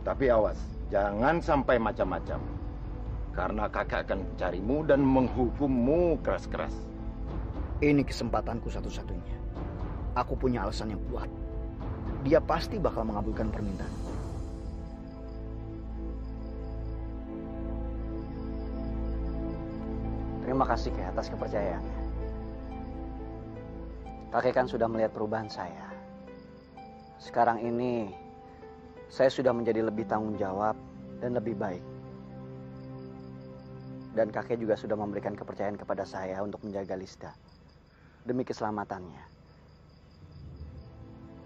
Tapi awas, jangan sampai macam-macam. Karena kakek akan mencarimu dan menghukummu keras-keras. Ini kesempatanku satu-satunya. Aku punya alasan yang kuat. Dia pasti bakal mengabulkan permintaan. Terima kasih Kek atas kepercayaannya. Kakek kan sudah melihat perubahan saya. Sekarang ini saya sudah menjadi lebih tanggung jawab dan lebih baik. Dan kakek juga sudah memberikan kepercayaan kepada saya untuk menjaga Lisda demi keselamatannya.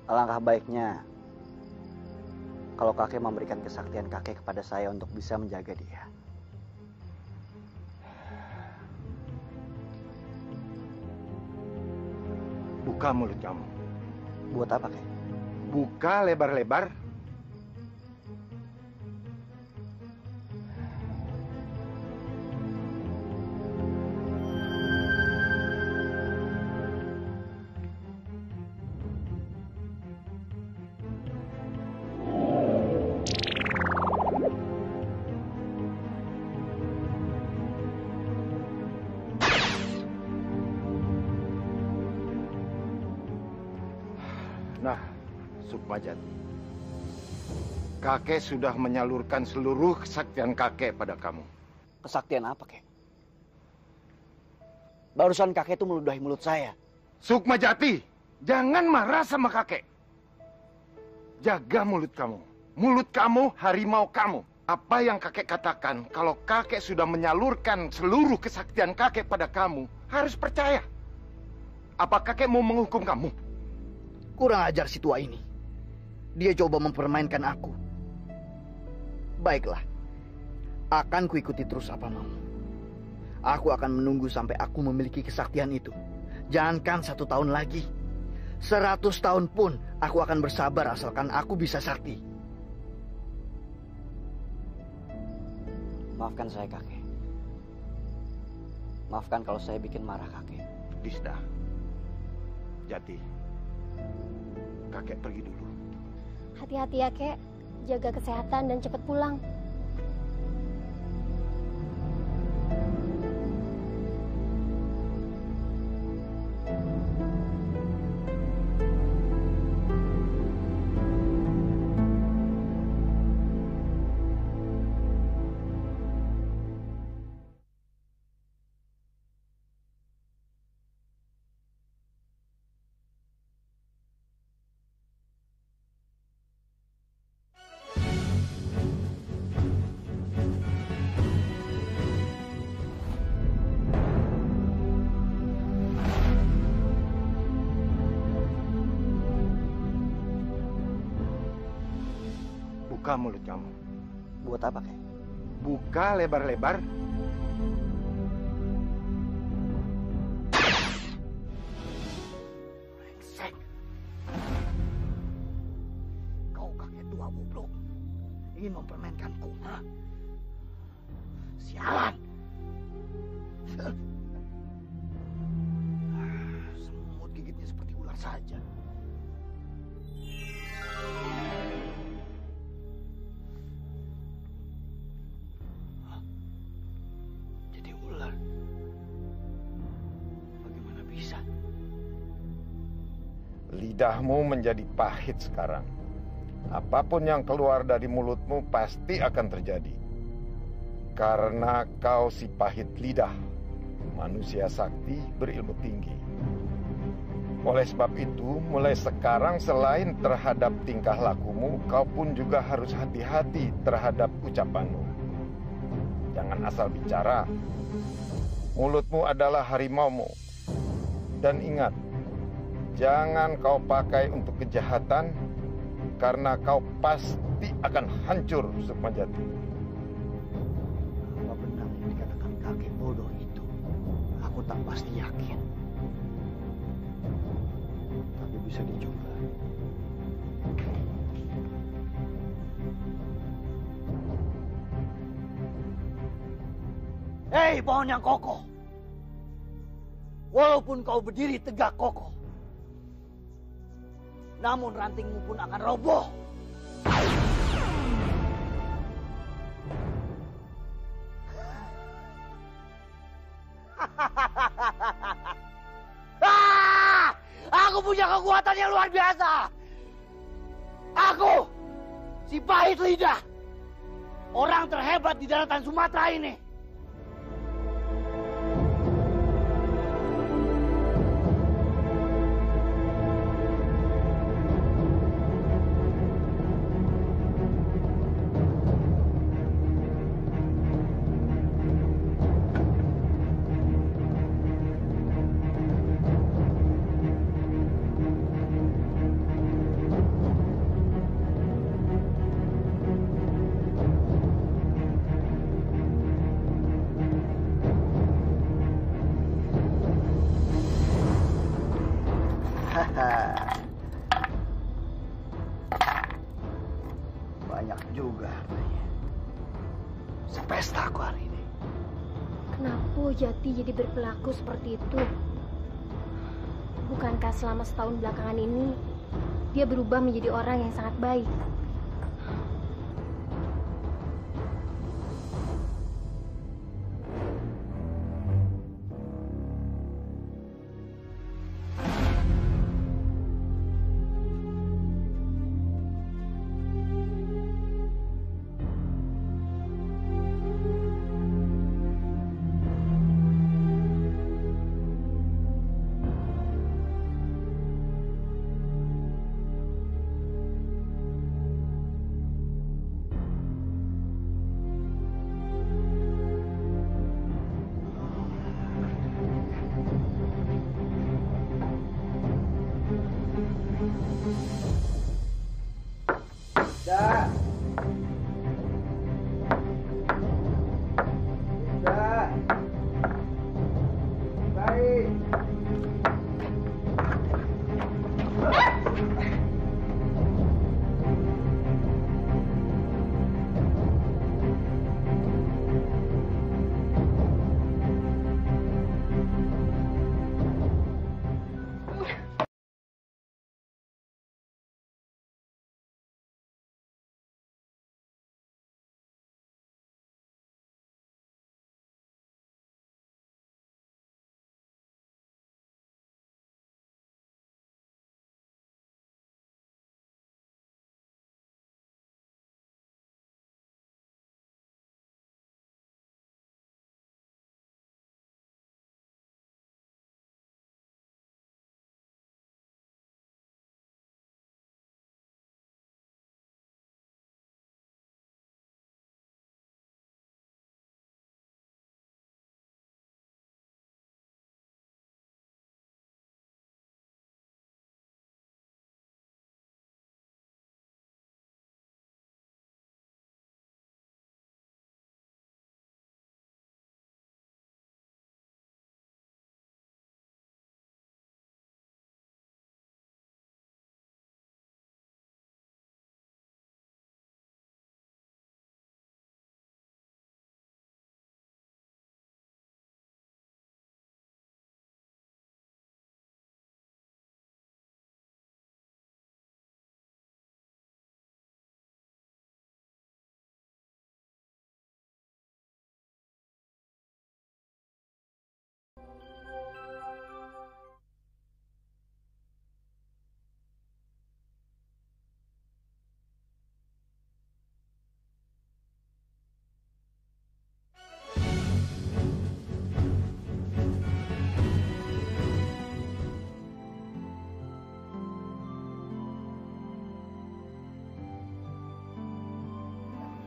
Alangkah baiknya kalau kakek memberikan kesaktian kakek kepada saya untuk bisa menjaga dia. Buka mulut kamu. Buat apa, Kek? Buka lebar-lebar. Nah, Sukmajati, kakek sudah menyalurkan seluruh kesaktian kakek pada kamu. Kesaktian apa, Kek? Barusan kakek itu meludahi mulut saya. Sukmajati, jangan marah sama kakek. Jaga mulut kamu. Mulut kamu, harimau kamu. Apa yang kakek katakan, kalau kakek sudah menyalurkan seluruh kesaktian kakek pada kamu, harus percaya. Apa kakek mau menghukum kamu? Kurang ajar si tua ini. Dia coba mempermainkan aku. Baiklah. Akan kuikuti terus apa mau. Aku akan menunggu sampai aku memiliki kesaktian itu. Jangankan 1 tahun lagi. 100 tahun pun aku akan bersabar asalkan aku bisa sakti. Maafkan saya, kakek. Maafkan kalau saya bikin marah kakek. Lisda, Jati, kakek pergi dulu. Hati-hati ya, Kek. Jaga kesehatan dan cepat pulang. Buka mulut kamu. Buat apa, Kek? Buka lebar-lebar. Brengsek. Kau kakek tua goblok. Ingin mempermainkanku, ha? Sialan. Semut gigitnya seperti ular saja. Lidahmu menjadi pahit sekarang. Apapun yang keluar dari mulutmu pasti akan terjadi. Karena kau si pahit lidah, manusia sakti berilmu tinggi. Oleh sebab itu, mulai sekarang selain terhadap tingkah lakumu, kau pun juga harus hati-hati terhadap ucapanmu. Jangan asal bicara. Mulutmu adalah harimaumu. Dan ingat, jangan kau pakai untuk kejahatan, karena kau pasti akan hancur Sukmajati. Apa benar yang dikatakan kakek bodoh itu? Aku tak pasti yakin. Tapi bisa dicoba. Hei pohon yang kokoh. Walaupun kau berdiri tegak kokoh, namun rantingmu pun akan roboh. Aku punya kekuatan yang luar biasa. Aku, si pahit lidah, orang terhebat di daratan Sumatera ini. Banyak juga hartanya. Sepesta aku hari ini. Kenapa Jati jadi berperilaku seperti itu? Bukankah selama setahun belakangan ini dia berubah menjadi orang yang sangat baik?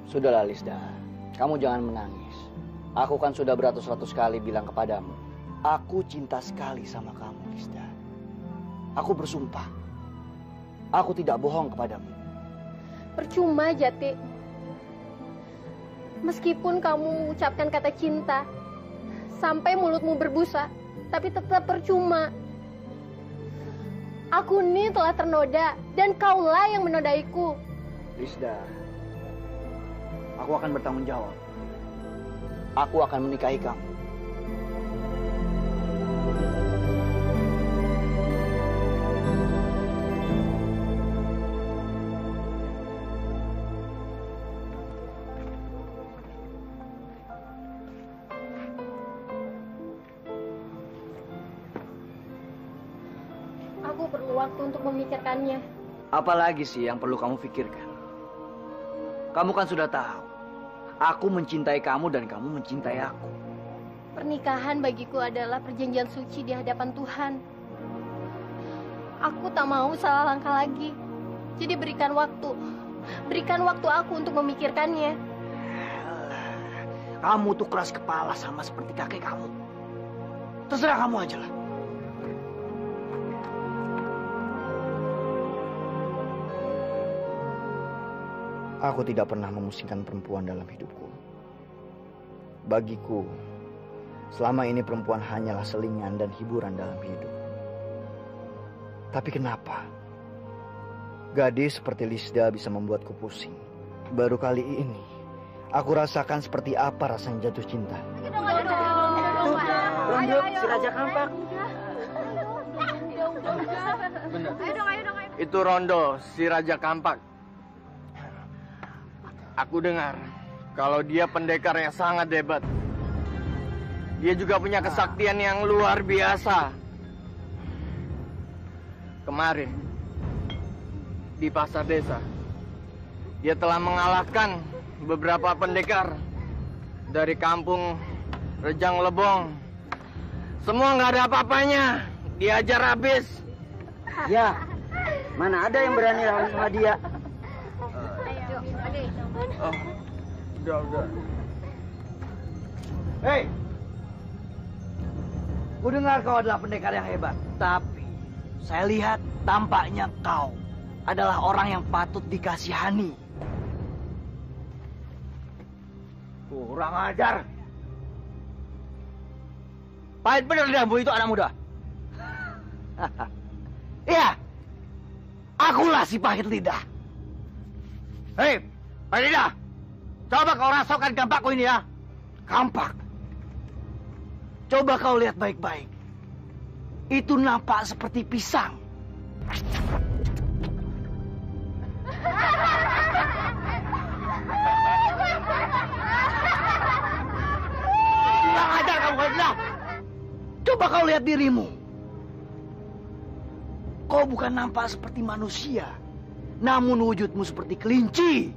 Sudahlah Lisda, kamu jangan menangis. Aku kan sudah beratus-ratus kali bilang kepadamu, aku cinta sekali sama kamu, Lisda. Aku bersumpah, aku tidak bohong kepadamu. Percuma, Jati. Meskipun kamu mengucapkan kata cinta, sampai mulutmu berbusa, tapi tetap percuma. Aku ini telah ternoda, dan kaulah yang menodaiku. Lisda, aku akan bertanggung jawab. Aku akan menikahi kamu. Aku perlu waktu untuk memikirkannya. Apalagi sih yang perlu kamu pikirkan? Kamu kan sudah tahu, aku mencintai kamu dan kamu mencintai aku. Pernikahan bagiku adalah perjanjian suci di hadapan Tuhan. Aku tak mau salah langkah lagi. Jadi berikan waktu. Berikan waktu aku untuk memikirkannya. Kamu tuh keras kepala sama seperti kakek kamu. Terserah kamu aja lah. Aku tidak pernah memusingkan perempuan dalam hidupku. Bagiku, selama ini perempuan hanyalah selingan dan hiburan dalam hidup. Tapi kenapa gadis seperti Lisda bisa membuatku pusing? Baru kali ini, aku rasakan seperti apa rasanya jatuh cinta. Rondo, si Raja Kampak. Bener. Ayo dong. Itu Rondo, si Raja Kampak. Aku dengar kalau dia pendekar yang sangat hebat. Dia juga punya kesaktian yang luar biasa. Kemarin di pasar desa, dia telah mengalahkan beberapa pendekar dari kampung Rejang Lebong. Semua nggak ada apa-apanya, diajar habis. Ya, mana ada yang berani lawan sama dia? Oh, udah. Hei, ku dengar kau adalah pendekar yang hebat. Tapi saya lihat tampaknya kau adalah orang yang patut dikasihani. Kurang ajar. Pahit benar lidahmu itu, anak muda. Iya, akulah si pahit lidah. Hei, pahit lidah, coba kau rasakan kampakku ini ya. Kampak. Coba kau lihat baik-baik. Itu nampak seperti pisang. Kurang ajar kamu, Fadila. Coba kau lihat dirimu. Kau bukan nampak seperti manusia, namun wujudmu seperti kelinci.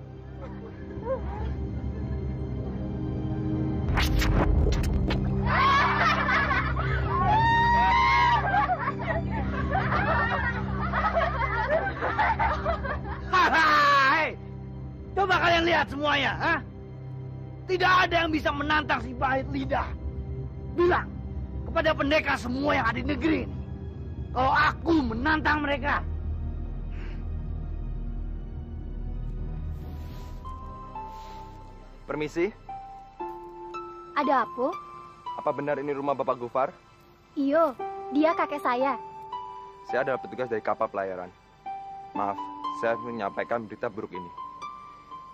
Hai, coba kalian lihat semuanya, ha? Tidak ada yang bisa menantang si pahit lidah. Bilang kepada pendekar semua yang ada di negeri ini, kalau aku menantang mereka. Permisi, Ada apa? apa benar ini rumah Bapak Gufar? Iyo, dia kakek saya. Saya adalah petugas dari kapal pelayaran. Maaf, saya menyampaikan berita buruk ini.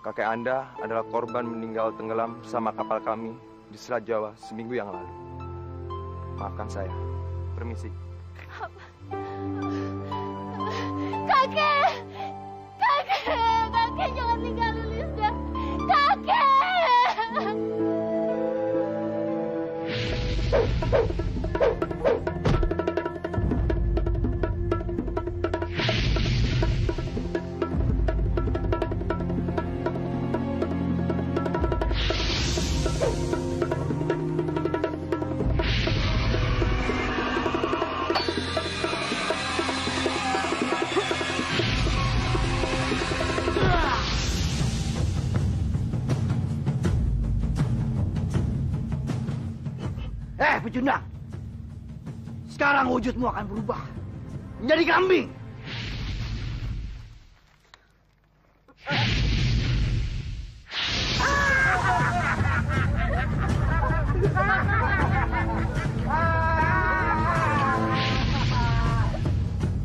Kakek Anda adalah korban meninggal tenggelam bersama kapal kami di Selat Jawa seminggu yang lalu. Maafkan saya. Permisi. Kakek! Kakek jangan tinggalin Lisda. Kakek! pecundang. Sekarang wujudmu akan berubah menjadi kambing.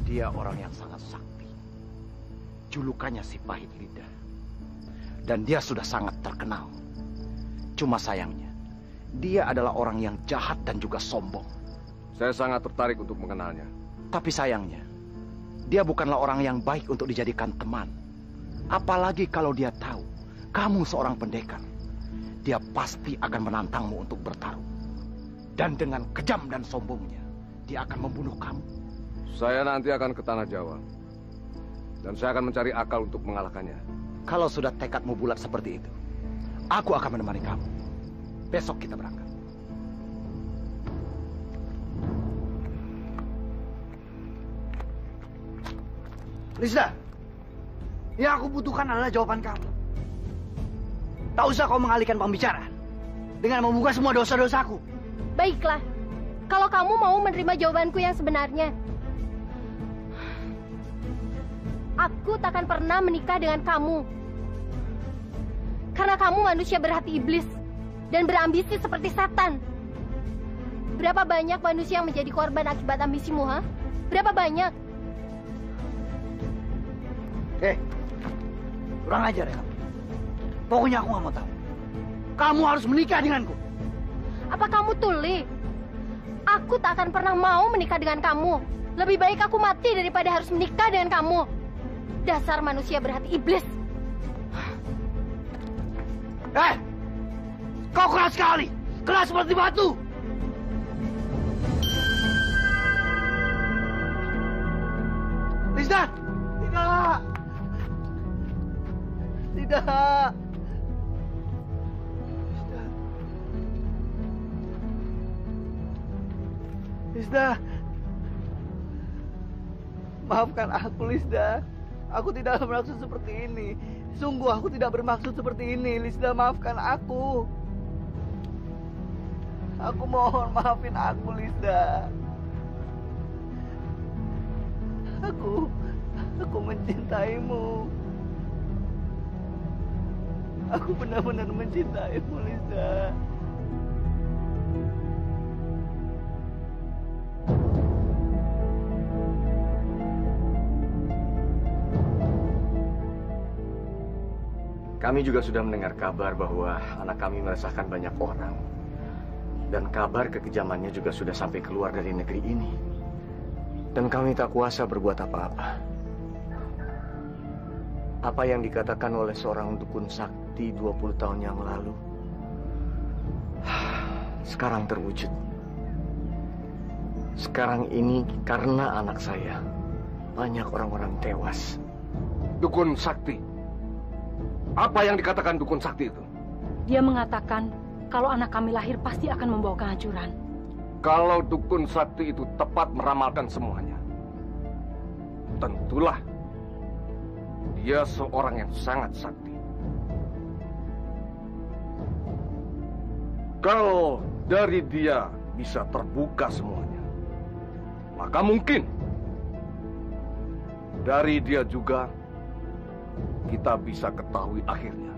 Dia orang yang sangat sakti. Julukannya si Pahit Lidah. Dan dia sudah sangat terkenal. Cuma sayangnya, dia adalah orang yang jahat dan juga sombong. Saya sangat tertarik untuk mengenalnya. Tapi sayangnya, dia bukanlah orang yang baik untuk dijadikan teman. Apalagi kalau dia tahu kamu seorang pendekar. Dia pasti akan menantangmu untuk bertarung. Dan dengan kejam dan sombongnya, dia akan membunuh kamu. Saya nanti akan ke Tanah Jawa. Dan saya akan mencari akal untuk mengalahkannya. Kalau sudah tekadmu bulat seperti itu, aku akan menemani kamu. Besok kita berangkat. Lisda, yang aku butuhkan adalah jawaban kamu. Tak usah kau mengalihkan pembicaraan dengan membuka semua dosa-dosaku. Baiklah, kalau kamu mau menerima jawabanku yang sebenarnya, aku takkan pernah menikah dengan kamu. Karena kamu manusia berhati iblis dan berambisi seperti setan. Berapa banyak manusia yang menjadi korban akibat ambisimu, ha? Berapa banyak? Kurang ajar ya kamu. Pokoknya aku nggak mau tahu. Kamu harus menikah denganku. Apa kamu tuli? Aku tak akan pernah mau menikah dengan kamu. Lebih baik aku mati daripada harus menikah dengan kamu. Dasar manusia berhati iblis. Kau keras sekali. Keras seperti batu. Lisda! Tidak! Tidak! Lisda! Maafkan aku, Lisda. Aku tidak bermaksud seperti ini. Sungguh aku tidak bermaksud seperti ini. Lisda, maafkan aku. Aku mohon maafin aku, Lisda. Aku mencintaimu. Aku benar-benar mencintaimu, Lisda. Kami juga sudah mendengar kabar bahwa anak kami meresahkan banyak orang. Dan kabar kekejamannya juga sudah sampai keluar dari negeri ini. Dan kami tak kuasa berbuat apa-apa. Apa yang dikatakan oleh seorang dukun sakti 20 tahun yang lalu, sekarang terwujud. Sekarang ini karena anak saya, banyak orang-orang tewas. Dukun sakti? Apa yang dikatakan dukun sakti itu? Dia mengatakan kalau anak kami lahir pasti akan membawa kehancuran. Kalau dukun sakti itu tepat meramalkan semuanya, tentulah dia seorang yang sangat sakti. Kalau dari dia bisa terbuka semuanya, maka mungkin dari dia juga kita bisa ketahui akhirnya.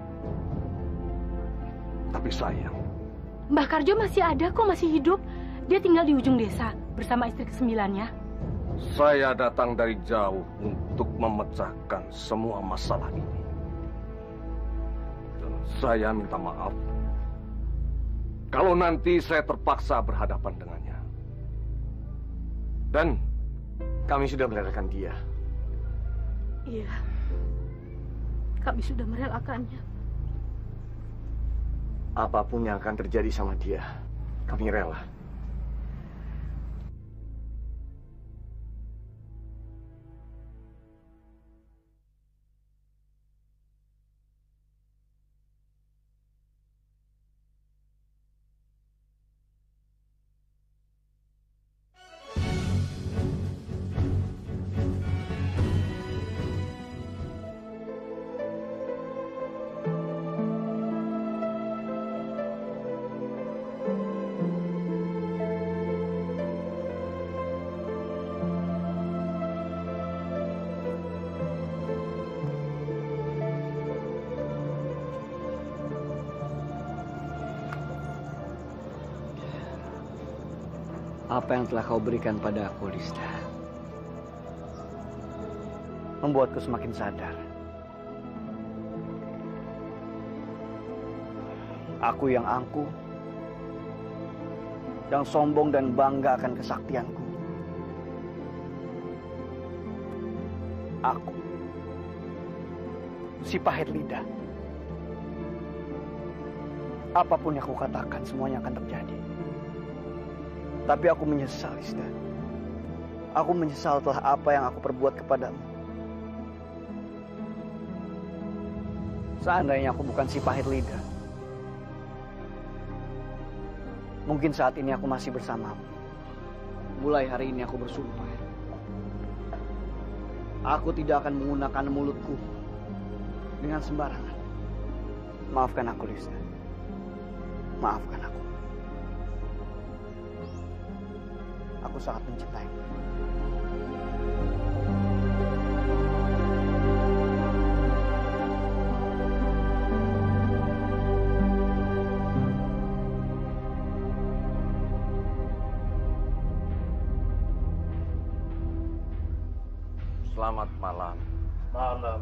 Tapi sayang, Mbah Karjo masih ada kok, masih hidup. Dia tinggal di ujung desa bersama istri ke-9-nya. saya datang dari jauh untuk memecahkan semua masalah ini. Dan saya minta maaf kalau nanti saya terpaksa berhadapan dengannya. Dan kami sudah merelakan dia. Iya, kami sudah merelakannya. Apapun yang akan terjadi sama dia, kami rela. Apa yang telah kau berikan pada aku, Lista, membuatku semakin sadar. Aku yang angkuh, yang sombong dan bangga akan kesaktianku. Aku, si pahit lidah. Apapun yang aku katakan, semuanya akan terjadi. Tapi aku menyesal, Lista. Aku menyesal telah apa yang aku perbuat kepadamu. Seandainya aku bukan si pahit lidah, mungkin saat ini aku masih bersamamu. Mulai hari ini aku bersumpah, aku tidak akan menggunakan mulutku dengan sembarangan. Maafkan aku, Lista. Maafkan aku. Aku sangat mencintaimu. Selamat malam. Malam.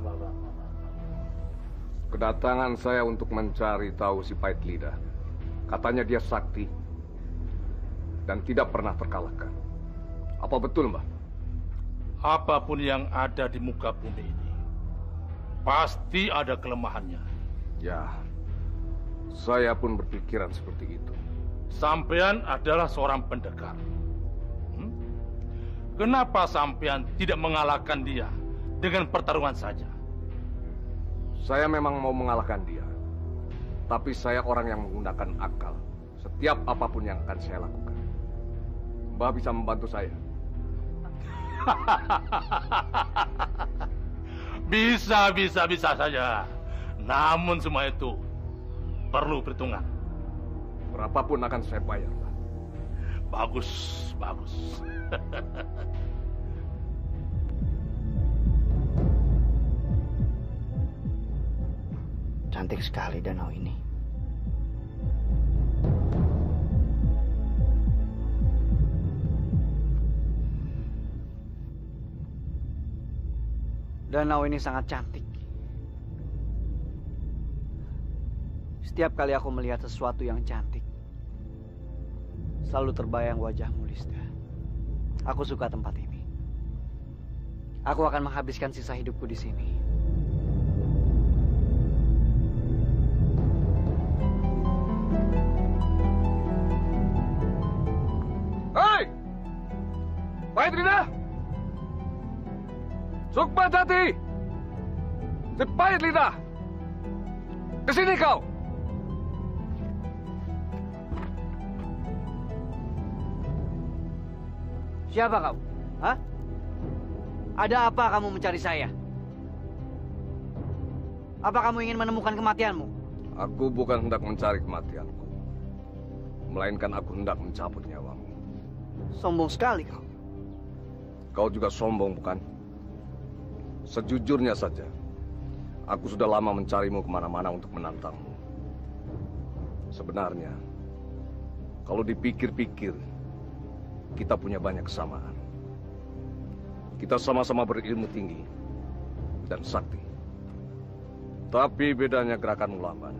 Kedatangan saya untuk mencari tahu si pahit lidah. Katanya dia sakti dan tidak pernah terkalahkan. Apa betul, Mbah? Apapun yang ada di muka bumi ini, pasti ada kelemahannya. Ya, saya pun berpikiran seperti itu. Sampean adalah seorang pendekar. Kenapa sampean tidak mengalahkan dia dengan pertarungan saja? Saya memang mau mengalahkan dia. Tapi saya orang yang menggunakan akal. Setiap apapun yang akan saya lakukan. Mbah bisa membantu saya. Bisa saja. Namun semua itu perlu perhitungan. Berapapun akan saya bayar, Mbah. Bagus. Cantik sekali danau ini. Danau ini sangat cantik. Setiap kali aku melihat sesuatu yang cantik, selalu terbayang wajahmu, Lista. Aku suka tempat ini. Aku akan menghabiskan sisa hidupku di sini. Hei! Pahit lidah! Sukmajati! Si pahit lidah! Kesini kau! Siapa kau? Hah? Ada apa kamu mencari saya? Apa kamu ingin menemukan kematianmu? Aku bukan hendak mencari kematianku. Melainkan aku hendak mencabut nyawamu. Sombong sekali kau. Kau juga sombong, bukan? Sejujurnya saja, aku sudah lama mencarimu kemana-mana untuk menantangmu. Sebenarnya, kalau dipikir-pikir, kita punya banyak kesamaan. Kita sama-sama berilmu tinggi dan sakti. Tapi bedanya gerakanmu lamban.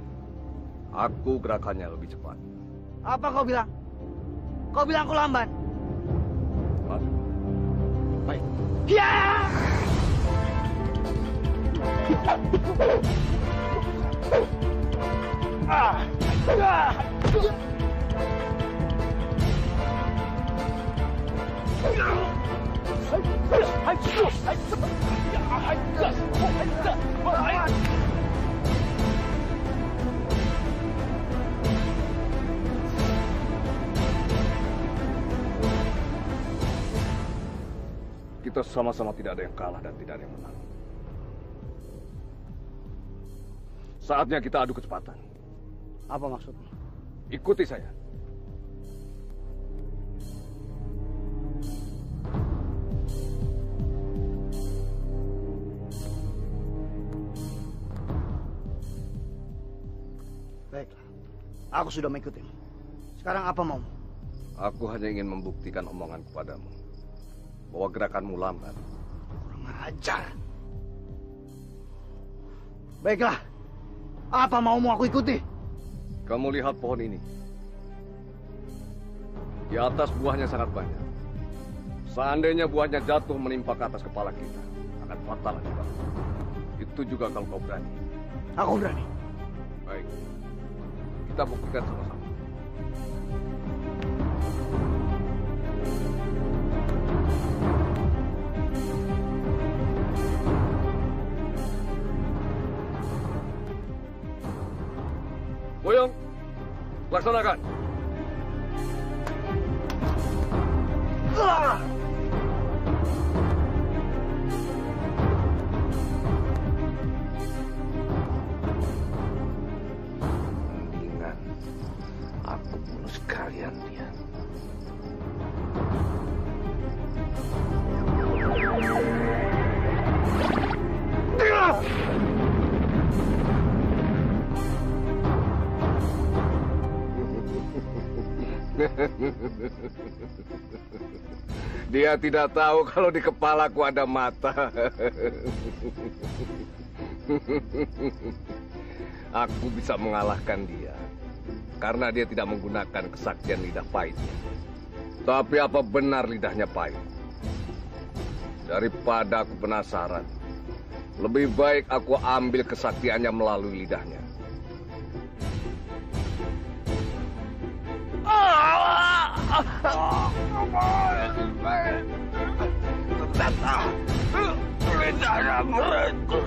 Aku gerakannya lebih cepat. Apa kau bilang? Kau bilang aku lamban? Baik. Ya! Kita sama-sama tidak ada yang kalah dan tidak ada yang menang. Saatnya kita adu kecepatan. Apa maksudmu? Ikuti saya. Baiklah. Aku sudah mengikutimu. Sekarang apa maumu? Aku hanya ingin membuktikan omonganku padamu bahwa gerakanmu lambat. Kurang ajar. Baiklah, apa maumu aku ikuti? Kamu lihat pohon ini. Di atas buahnya sangat banyak. Seandainya buahnya jatuh menimpa ke atas kepala kita, akan fatal akibat. Itu juga kalau kau berani. Aku berani. Baik, kita buktikan sama-sama. Boyong, laksanakan. Mendingan aku bunuh sekalian dia. Dia tidak tahu kalau di kepalaku ada mata. Aku bisa mengalahkan dia karena dia tidak menggunakan kesaktian lidah pahitnya. Tapi apa benar lidahnya pahit? Daripada aku penasaran, lebih baik aku ambil kesaktiannya melalui lidahnya. Ternyata lidahnya mereka.